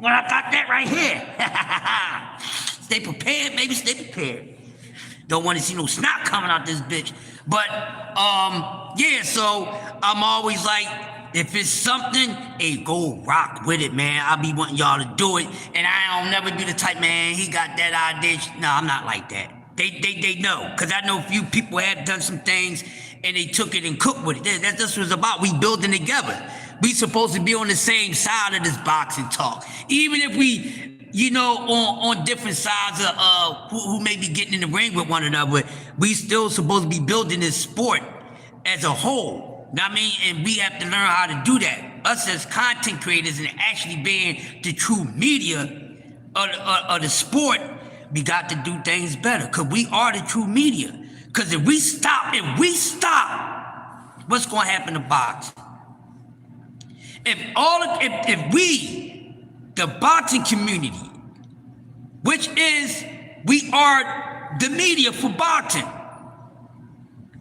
When I got that right here. Stay prepared, baby, stay prepared. Don't want to see no snot coming out this bitch. But, yeah, so I'm always like, if it's something, hey, go rock with it, man. I'll be wanting y'all to do it. And I'll never be the type, man, he got that idea. No, I'm not like that. They know, because I know a few people have done some things and they took it and cooked with it. That's what it's about. We building together. We supposed to be on the same side of this boxing talk. Even if we, you know, on different sides of who may be getting in the ring with one another, we still supposed to be building this sport as a whole. Know what I mean? And we have to learn how to do that. Us as content creators and actually being the true media of the sport, we got to do things better because we are the true media. Because if we stop, what's going to happen to boxing? If we, the boxing community, which is, we are the media for boxing,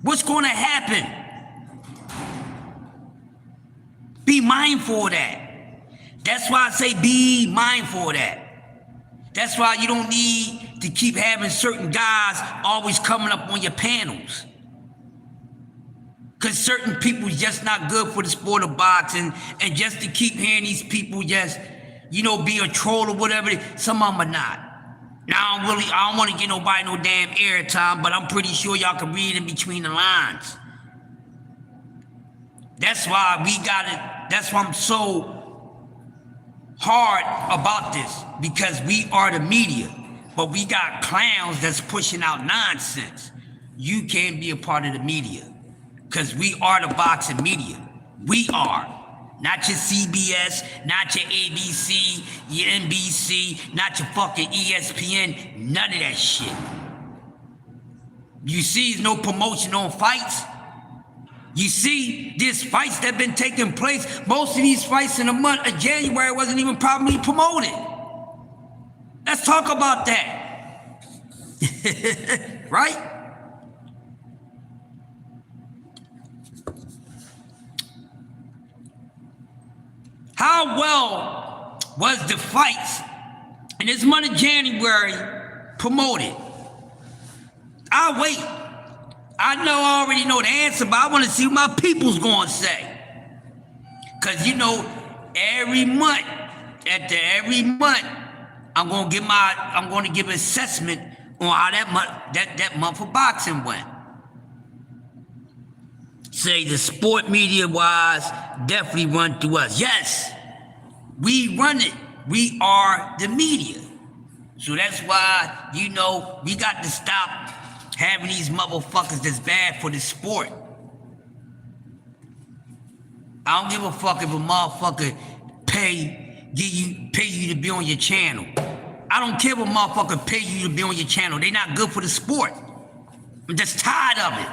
what's going to happen? Be mindful of that. That's why I say be mindful of that. That's why you don't need to keep having certain guys always coming up on your panels. Because certain people is just not good for the sport of boxing, and just to keep hearing these people just, you know, be a troll or whatever, some of them are not. Now, I don't want to get nobody no damn airtime, but I'm pretty sure y'all can read in between the lines. That's why that's why I'm so hard about this, because we are the media, but we got clowns that's pushing out nonsense. You can't be a part of the media, because we are the boxing media. We are. Not your CBS, not your ABC, your NBC, not your fucking ESPN, none of that shit. You see there's no promotion on fights? You see, there's fights that have been taking place. Most of these fights in the month of January wasn't even properly promoted. Let's talk about that. Right? How well was the fights in this month of January promoted? I'll wait. I know I already know the answer, but I want to see what my people's going to say. Because, you know, every month, I'm going to give an assessment on how that month of boxing went. Say the sport media-wise definitely run through us. Yes, we run it. We are the media. So that's why, you know, we got to stop having these motherfuckers that's bad for the sport. I don't give a fuck if a motherfucker pay you to be on your channel. I don't care if a motherfucker pay you to be on your channel. They not good for the sport. I'm just tired of it.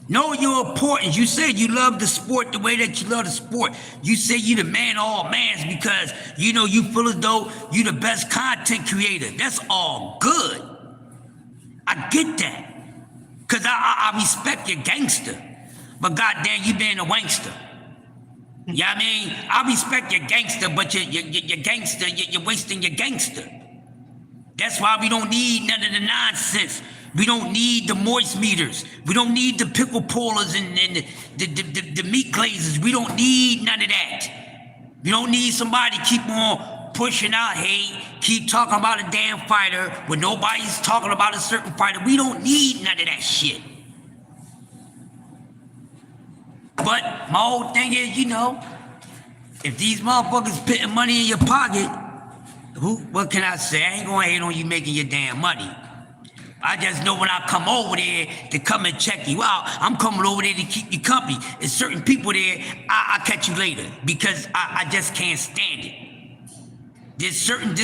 Know your importance. You said you love the sport the way that you love the sport. You say you the man of all mans because, you know, you feel as though you the best content creator. That's all good. I get that. Because I respect your gangster. But goddamn, you being a wankster. You know what I mean? I respect your gangster, but your gangster, you're wasting your gangster. That's why we don't need none of the nonsense. We don't need the moist meters. We don't need the pickle pullers and the meat glazers. We don't need none of that. We don't need somebody to keep on pushing out hate, keep talking about a damn fighter when nobody's talking about a certain fighter. We don't need none of that shit. But my whole thing is, you know, if these motherfuckers putting money in your pocket, what can I say? I ain't gonna hate on you making your damn money. I just know when I come over there to come and check you out, I'm coming over there to keep you company. There's certain people there, I'll catch you later because I just can't stand it. There's certain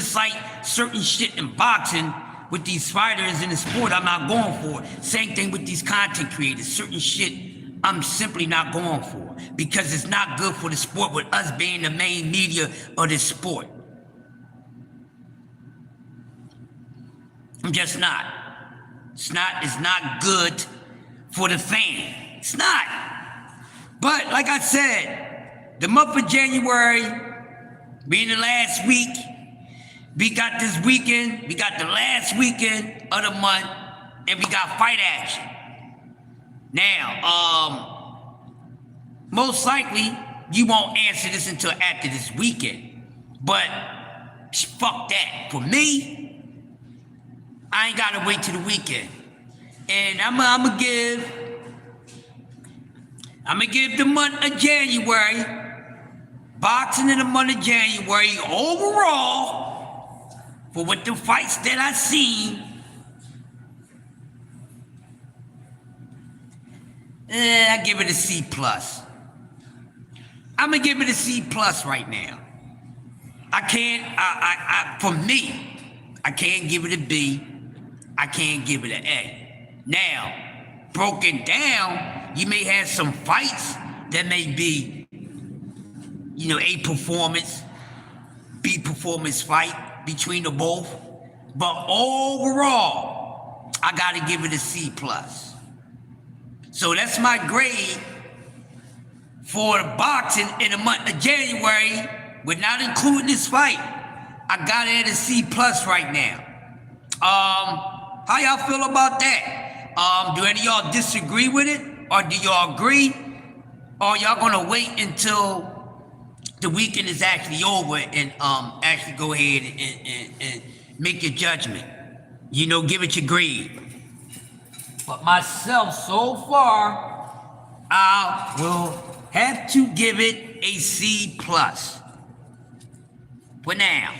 shit in boxing with these fighters in the sport I'm not going for. Same thing with these content creators. Certain shit I'm simply not going for because it's not good for the sport with us being the main media of this sport. I'm just not. It's not good for the fan. It's not. But like I said, the month of January, being the last week, we got this weekend, we got the last weekend of the month, and we got fight action. Now, most likely, you won't answer this until after this weekend. But, fuck that. For me, I ain't gotta wait till the weekend. And I'm gonna give the month of January boxing in the month of January overall, for what the fights that I seen, I give it a C plus. I'm gonna give it a C plus right now. I can't, for me, I can't give it a B. I can't give it an A. Now, broken down, you may have some fights that may be, A performance, B performance fight between the both. But overall, I gotta give it a C plus. So that's my grade for the boxing in the month of January, without including this fight. I got it at a C plus right now. How y'all feel about that? Do any of y'all disagree with it? Or do y'all agree? Or y'all gonna wait until the weekend is actually over and actually go ahead and make your judgment? Give it your grade. But myself, so far, I will have to give it a C plus. For now.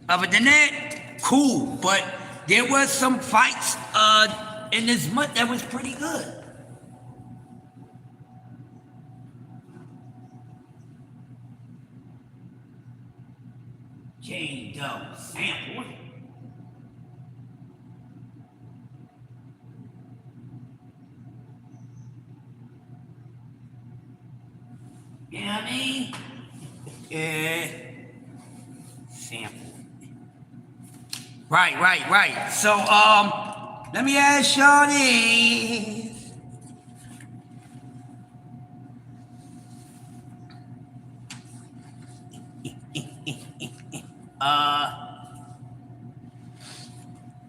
Other than that, cool. But there was some fights in this month that was pretty good. Jane Doe sample. You know what I mean? Sample. Right. So, let me ask y'all this.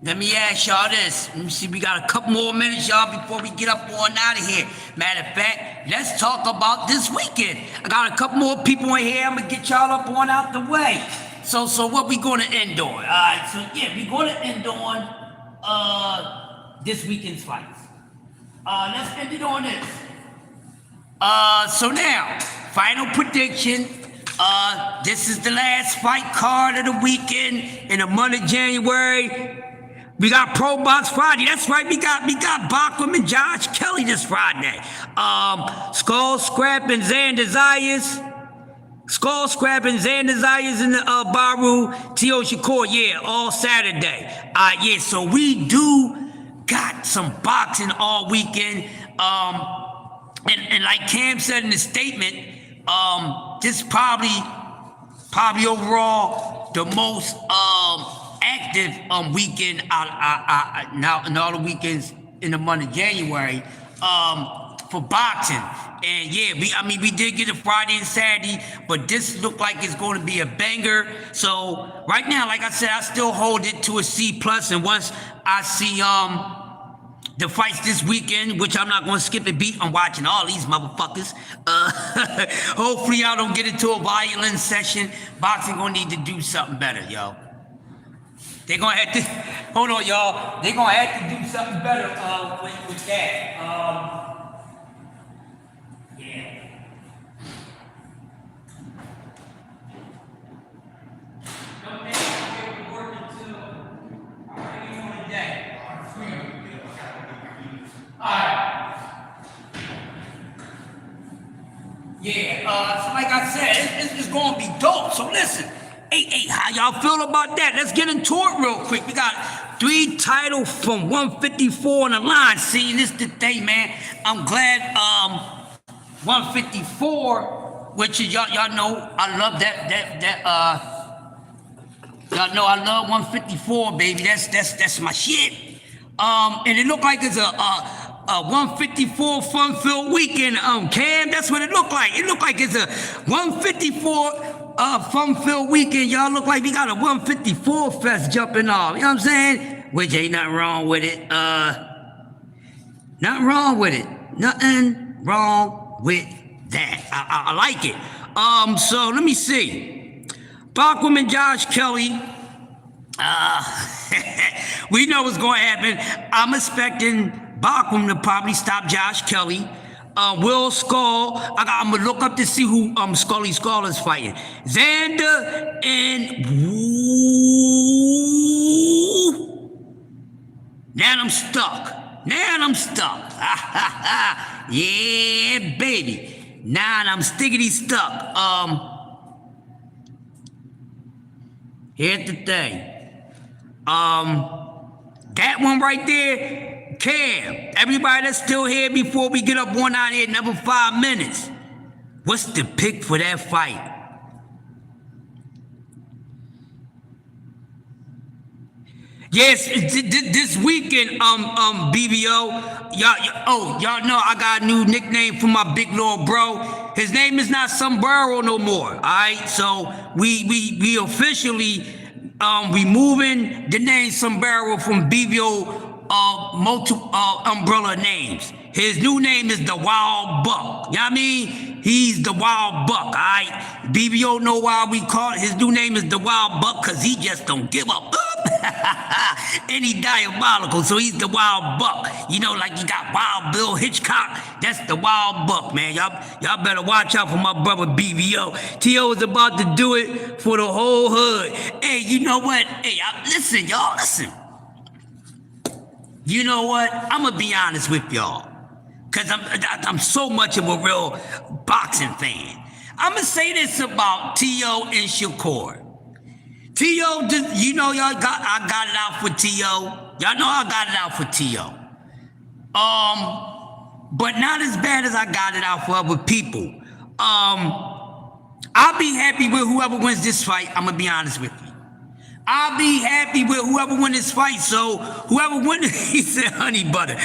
Let me ask y'all this. Let me see, we got a couple more minutes, y'all, before we get up on out of here. Matter of fact, let's talk about this weekend. I got a couple more people in here. I'm gonna get y'all up on out the way. So what we gonna end on? Alright, so yeah, we gonna end on this weekend's fights. Let's end it on this. So now, final prediction. This is the last fight card of the weekend in the month of January. We got Pro Box Friday. That's right. We got Bachman and Josh Kelly this Friday. Skull Scrap and Xander Zayas. Skull Scrap and Xander Zayas in the Baru T.O. Shakur. Yeah, all Saturday. Yeah, so we do got some boxing all weekend. And like Cam said in the statement, this probably overall the most active weekend now in all the weekends in the month of January for boxing. And yeah, we did get a Friday and Saturday, but this looked like it's going to be a banger. So right now, like I said, I still hold it to a C plus. And once I see the fights this weekend, which I'm not going to skip a beat, I'm watching all these motherfuckers. Hopefully y'all don't get into a violent session. Boxing gonna need to do something better, yo. They're gonna have to, hold on, y'all. They're gonna have to do something better with that. Yeah. Yeah, so like I said, it's gonna be dope. So listen, hey, how y'all feel about that? Let's get into it real quick. We got 3 titles from 154 on the line. See, this the thing, man. I'm glad 154, which is y'all know I love y'all know I love 154, baby. That's my shit. And it looked like it's a 154 fun-filled weekend, Cam. That's what it looked like. It looked like it's a 154 fun-filled weekend. Y'all look like we got a 154 fest jumping off. You know what I'm saying? Which ain't nothing wrong with it. Nothing wrong with it. Nothing wrong with that. I like it. So let me see. Bachman and Josh Kelly. We know what's going to happen. I'm expecting Bachman to probably stop Josh Kelly. Will Skull. I'm gonna look up to see who Scully Skull is fighting. Xander and Woo. Now I'm stuck. Yeah, baby. Now I'm stickity stuck. Here's the thing. That one right there, Cam. Everybody that's still here before we get up one out here, another 5 minutes. What's the pick for that fight? Yes, this weekend, BBO, y'all know I got a new nickname for my big little bro. His name is not Sombrero no more, all right? So we officially removing the name Sombrero from BBO multiple umbrella names. His new name is the Wild Buck. You know what I mean? He's the Wild Buck, all right? BBO know why we call it. His new name is the Wild Buck because he just don't give up. And he diabolical, so he's the Wild Buck. You know, like you got Wild Bill Hitchcock. That's the Wild Buck, man. Y'all better watch out for my brother BBO. T.O. is about to do it for the whole hood. Hey, you know what? Hey, listen, y'all, listen. You know what? I'm gonna be honest with y'all. Because I'm so much of a real boxing fan. I'm going to say this about T.O. and Shakur. T.O., you know I got it out for T.O. Y'all know I got it out for T.O. But not as bad as I got it out for other people. I'll be happy with whoever wins this fight. I'm going to be honest with you. I'll be happy with whoever wins this fight. So whoever wins, he said honey butter.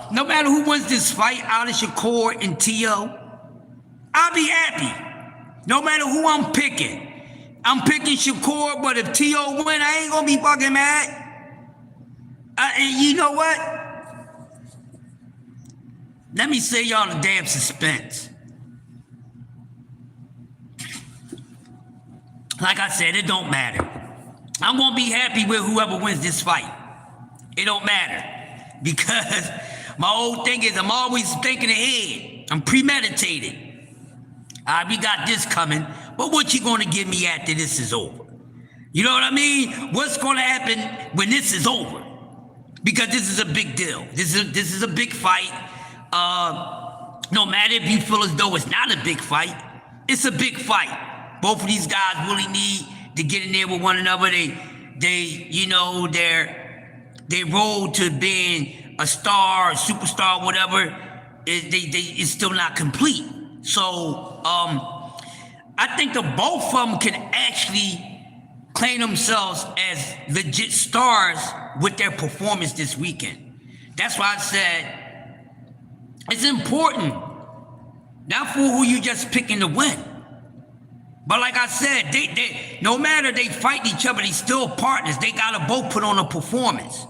No matter who wins this fight out of Shakur and T.O., I'll be happy. No matter who I'm picking. I'm picking Shakur, but if T.O. win, I ain't gonna be fucking mad. And you know what? Let me say y'all the damn suspense. Like I said, it don't matter. I'm gonna be happy with whoever wins this fight. It don't matter. Because my whole thing is I'm always thinking ahead. I'm premeditated. All right, we got this coming, but what you gonna give me after this is over? You know what I mean? What's gonna happen when this is over? Because this is a big deal. This is a big fight. No matter if you feel as though it's not a big fight, it's a big fight. Both of these guys really need to get in there with one another. You know, their road to being a star, a superstar, whatever, is still not complete. So I think the both of them can actually claim themselves as legit stars with their performance this weekend. That's why I said it's important, not for who you just picking to win. But like I said, they no matter they fight each other, they still partners. They gotta both put on a performance.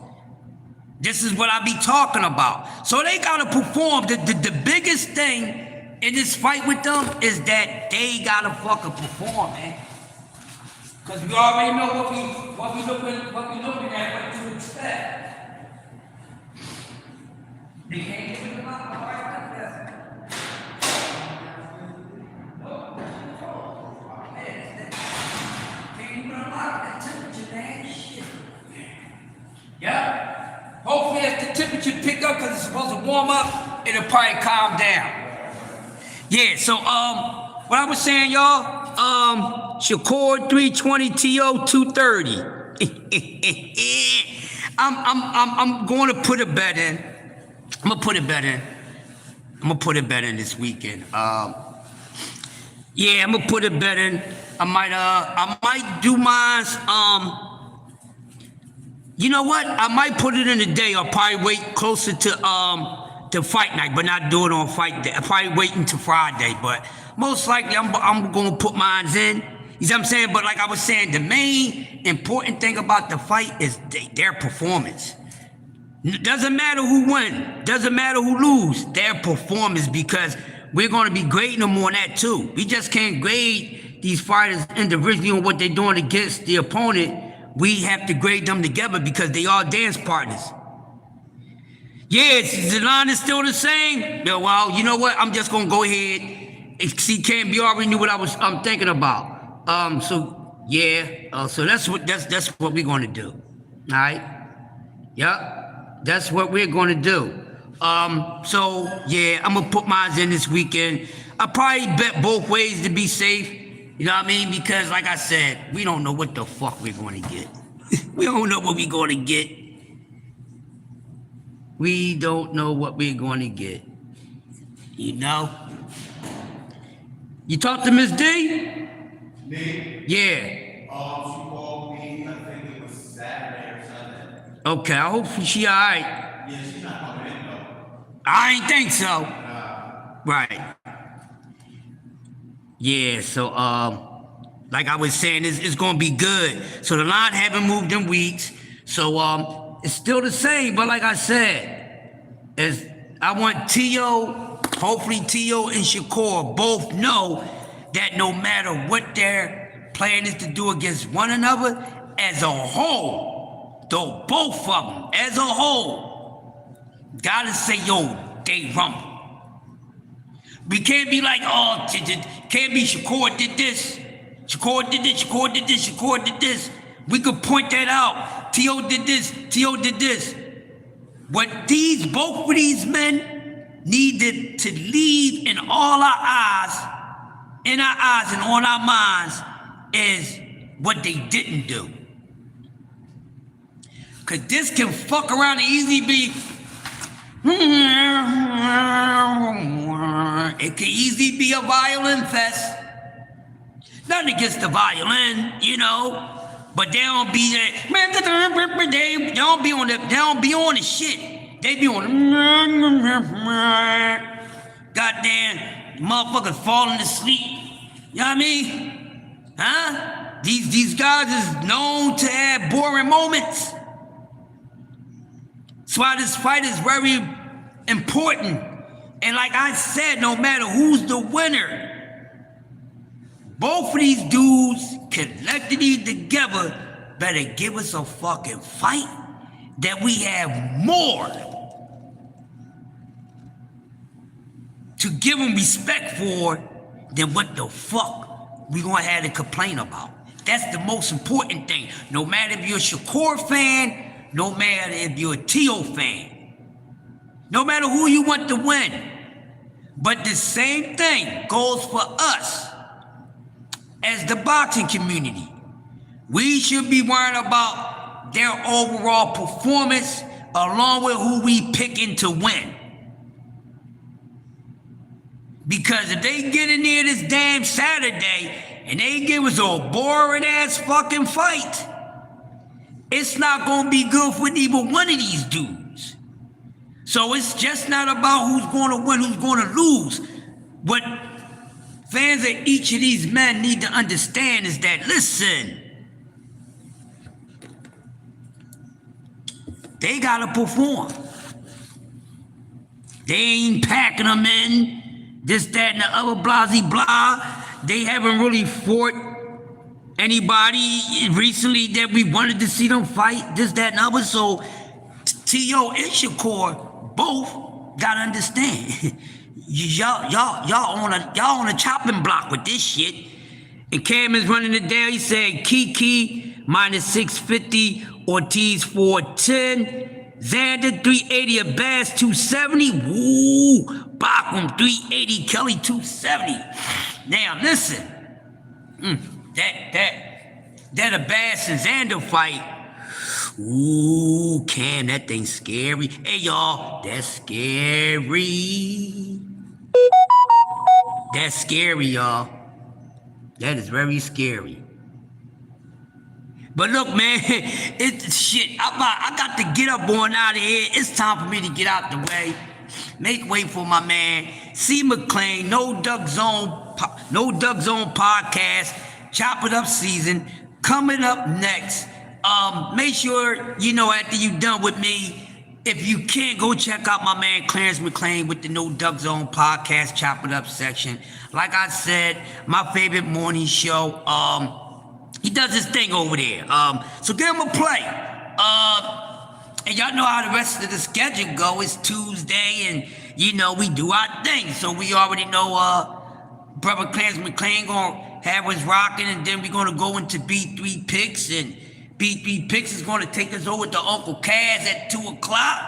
This is what I be talking about. So they gotta perform. The biggest thing in this fight with them is that they gotta fucking perform, man. Cause we already know what we looking at, what to expect. They can't get them out the fight like that. Yeah. Hopefully as the temperature pick up, because it's supposed to warm up, it'll probably calm down. Yeah, so what I was saying, y'all, Shakur 320, T.O. 230. I'm going to put a bet in. I'm gonna put a bet in this weekend. Yeah, I'm gonna put a bet in. I might do mine. You know what? I might put it in today. I'll probably wait closer to fight night, but not do it on fight day. I'll probably wait until Friday, but most likely I'm gonna put mine in. You see what I'm saying? But like I was saying, the main important thing about the fight is their performance. Doesn't matter who win, doesn't matter who lose, their performance, because we're gonna be grading them on that too. We just can't grade these fighters individually on what they're doing against the opponent. We have to grade them together because they are dance partners. Yeah, the line is still the same. Yeah, well, you know what? I'm just gonna go ahead. See, Cam, you already knew what I'm thinking about. So yeah, so that's what we're gonna do. All right. Yep. That's what we're gonna do. So yeah, I'm gonna put mine in this weekend. I probably bet both ways to be safe. You know what I mean? Because like I said, we don't know what the fuck we're gonna get. We don't know what we're gonna get. We don't know what we're going to get. You know? You talked to Miss D?
Me?
Yeah.
She called me, I think it was Saturday or Sunday.
Okay, I hope she all right.
Yeah, she's not coming in though.
I ain't think so. Right. Yeah, so, like I was saying, it's going to be good. So the line haven't moved in weeks. So, it's still the same, but like I said, I want T.O., hopefully T.O. and Shakur both know that no matter what their plan is to do against one another, as a whole, though both of them, as a whole, gotta say, yo, they rumble. We can't be like, oh, can't be Shakur did this, Shakur did this, Shakur did this, Shakur did this. We could point that out. T.O. did this, T.O. did this. What both of these men needed to leave in all our eyes, and on our minds, is what they didn't do. Cause this can fuck around and easily be, it can easily be a violin fest. Nothing against the violin, you know. But they don't be that. They don't be on the. They don't be on the shit. They be on the. Goddamn motherfuckers falling asleep. You know what I mean? Huh? These guys is known to have boring moments. That's why this fight is very important. And like I said, no matter who's the winner, both of these dudes collectively together better give us a fucking fight that we have more to give them respect for than what the fuck we gonna have to complain about. That's the most important thing. No matter if you're a Shakur fan, no matter if you're a T.O. fan, no matter who you want to win. But the same thing goes for us. As the boxing community, we should be worrying about their overall performance along with who we picking to win. Because if they get in there this damn Saturday and they give us a boring ass fucking fight, it's not gonna be good for neither one of these dudes. So it's just not about who's gonna win, who's gonna lose. What fans of each of these men need to understand is that, listen, they gotta perform. They ain't packing them in, this, that, and the other, blah. They haven't really fought anybody recently that we wanted to see them fight, this, that, and other. So T.O. and Shakur both gotta understand. Y'all on a chopping block with this shit. And Cam is running it down. He said Kiki minus 650, Ortiz 410, Xander 380, Abbas 270. Woo, Bachman 380, Kelly 270. Now listen, that Abbas and Xander fight. Ooh, Cam, that thing's scary. Hey y'all, that's scary. That's scary, y'all. That is very scary. But look, man, it's shit. I got to get up on out of here. It's time for me to get out the way. Make way for my man, C. McClain, No Duck Zone podcast, Chop It Up season, coming up next. Make sure, after you done with me, if you can't, go check out my man Clarence McClain with the No Duck Zone podcast, Chop It Up section. Like I said, my favorite morning show. He does his thing over there. So give him a play. And y'all know how the rest of the schedule go. It's Tuesday, and you know we do our thing. So we already know Brother Clarence McClain gonna have us rocking, and then we're gonna go into B3 Picks, and B3 Picks is gonna take us over to Uncle Kaz at 2 o'clock.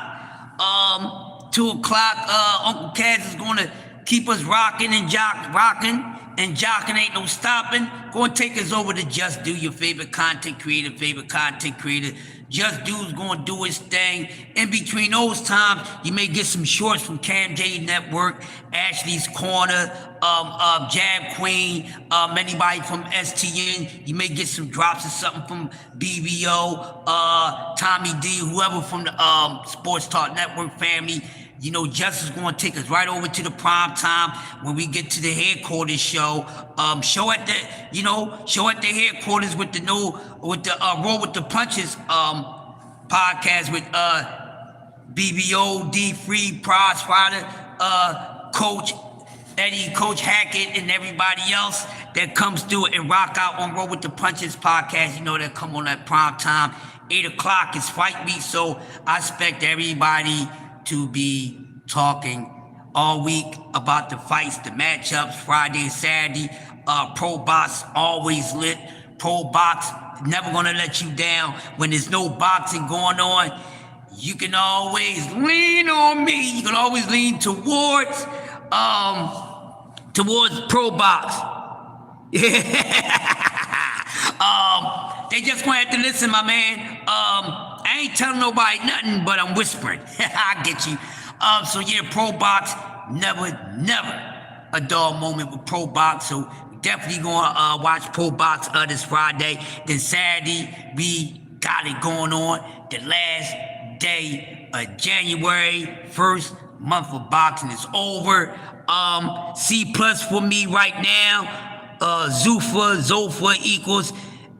2 o'clock, Uncle Kaz is gonna keep us rocking and rocking, and jocking ain't no stopping. Gonna take us over to Just Do, your favorite content creator. Just Do's gonna do his thing. In between those times, you may get some shorts from Cam J Network, Ashley's Corner, Jab Queen, anybody from STN. You may get some drops or something from BBO, Tommy D, whoever from the Sports Talk Network family. You know, Justice is going to take us right over to the prime time when we get to the headquarters show. Show at the headquarters with the Roll with the Punches podcast with BBO, D Free, Prize Fighter, Coach Eddie, Coach Hackett, and everybody else that comes through and rock out on Roll with the Punches podcast. You know, that come on at prime time. 8 o'clock is fight week, so I expect everybody to be talking all week about the fights, the matchups, Friday and Saturday. Pro Box always lit. Pro Box never gonna let you down when there's no boxing going on. You can always lean on me. You can always lean towards Pro Box. They just gonna have to listen, my man. I ain't telling nobody nothing, but I'm whispering. I get you. So yeah, Pro Box, never a dull moment with Pro Box. So definitely gonna watch Pro Box this Friday. Then Saturday, we got it going on. The last day of January, first month of boxing is over. C+ for me right now. Zofa equals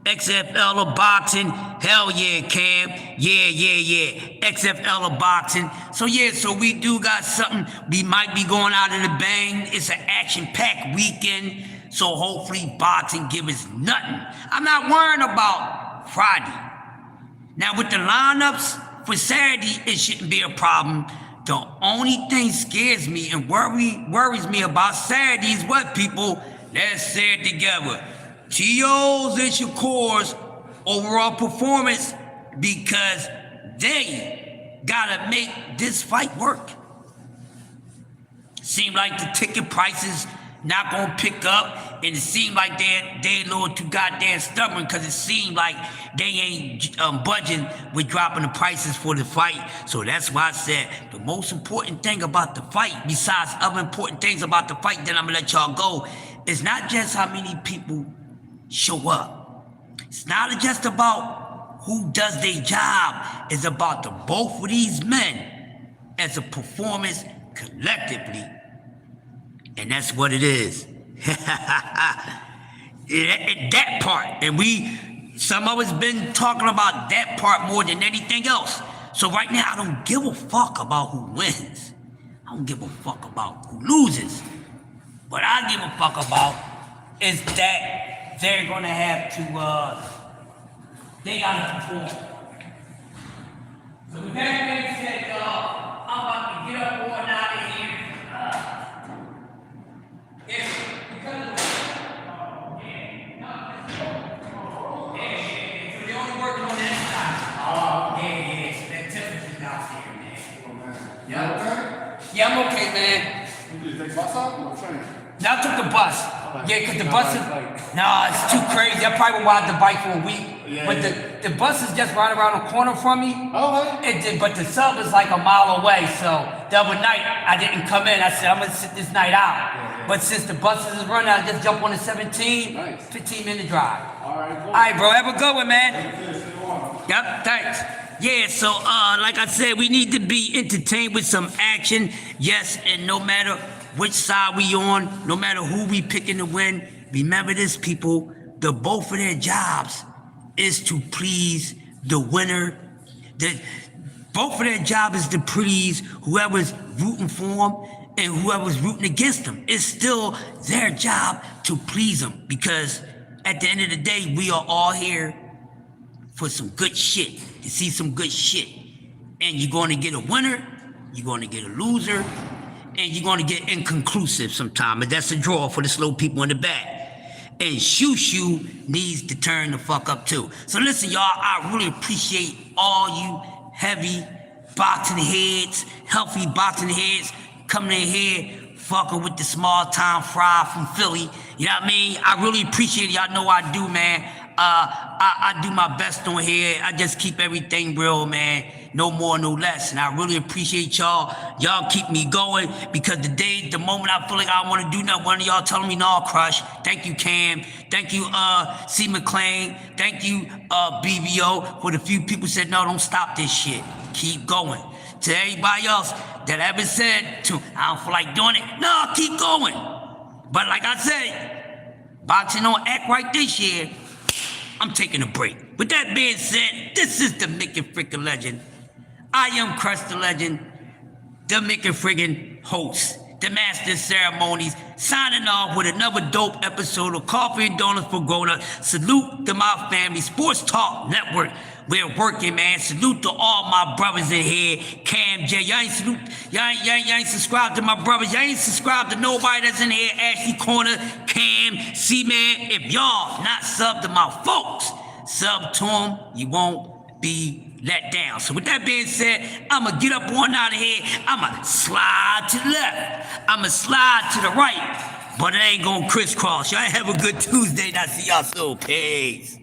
XFL of boxing. Hell yeah, Cam. Yeah. XFL of boxing. So yeah, so we do got something. We might be going out in a bang. It's an action-packed weekend. So hopefully boxing give us nothing. I'm not worrying about Friday. Now with the lineups for Saturday, it shouldn't be a problem. The only thing scares me and worries me about Saturday is what, people? Let's say it together. T.O.'s and Shakur's overall performance, because they gotta make this fight work. Seem like the ticket prices not gonna pick up, and it seemed like they're a little too goddamn stubborn, because it seemed like they ain't budging with dropping the prices for the fight. So that's why I said the most important thing about the fight, besides other important things about the fight, then I'm gonna let y'all go, is not just how many people show up. It's not just about who does their job. It's about the both of these men as a performance collectively. And that's what it is. That part. And some of us been talking about that part more than anything else. So right now, I don't give a fuck about who wins. I don't give a fuck about who loses. What I give a fuck about is that they're gonna have to, they gotta perform. So with that being said, y'all, I'm about to get up on out of here. Because of so they're only working on that side. Yeah, so that temperature's out there, man.
Yeah. Okay?
Yeah, I'm okay, man.
You take bus out or train?
Now I took the bus. Yeah, because the bus is, nah, it's too crazy. I probably would ride the bike for a week. But the bus is just right around the corner from me.
Okay.
But the sub is like a mile away. So the other night, I didn't come in. I said, I'm going to sit this night out. But since the buses is running, I just jump on the 17, 15-minute drive. All right, bro. Have a good one, man. Yep, thanks. Yeah, so like I said, we need to be entertained with some action. Yes, and no matter which side we on, no matter who we picking to win, remember this, people, the both of their jobs is to please the winner. Both of their job is to please whoever's rooting for them and whoever's rooting against them. It's still their job to please them, because at the end of the day, we are all here for some good shit, to see some good shit. And you're going to get a winner, you're going to get a loser, and you're going to get inconclusive sometime. And that's a draw for the slow people in the back. And Shoo needs to turn the fuck up too. So listen, y'all, I really appreciate all you heavy boxing heads, healthy boxing heads coming in here, fucking with the small time fry from Philly. You know what I mean? I really appreciate it. Y'all know I do, man. I do my best on here. I just keep everything real, man. No more, no less. And I really appreciate y'all. Y'all keep me going because the moment I feel like I want to do nothing, one of y'all telling me, no, Crush. Thank you, Cam. Thank you, C. McClain. Thank you, BBO. For the few people said, no, don't stop this shit. Keep going. To everybody else that ever said, I don't feel like doing it. No, keep going. But like I said, boxing don't act right this year. I'm taking a break. With that being said, this is the Mickey Freaking Legend. I am Crush the Legend, the Mickey Friggin' host, the master of ceremonies, signing off with another dope episode of Coffee and Donuts for Grown Ups. Salute to my family, Sports Talk Network. We're working, man. Salute to all my brothers in here. Cam J, y'all ain't subscribed to my brothers. Y'all ain't subscribed to nobody that's in here. Ashley Corner, Cam, C-Man. If y'all not subbed to my folks, sub to them, you won't be let down. So with that being said, I'ma get up on out of here. I'ma slide to the left. I'ma slide to the right. But it ain't gonna crisscross. Y'all have a good Tuesday. And I'll see y'all soon. Peace.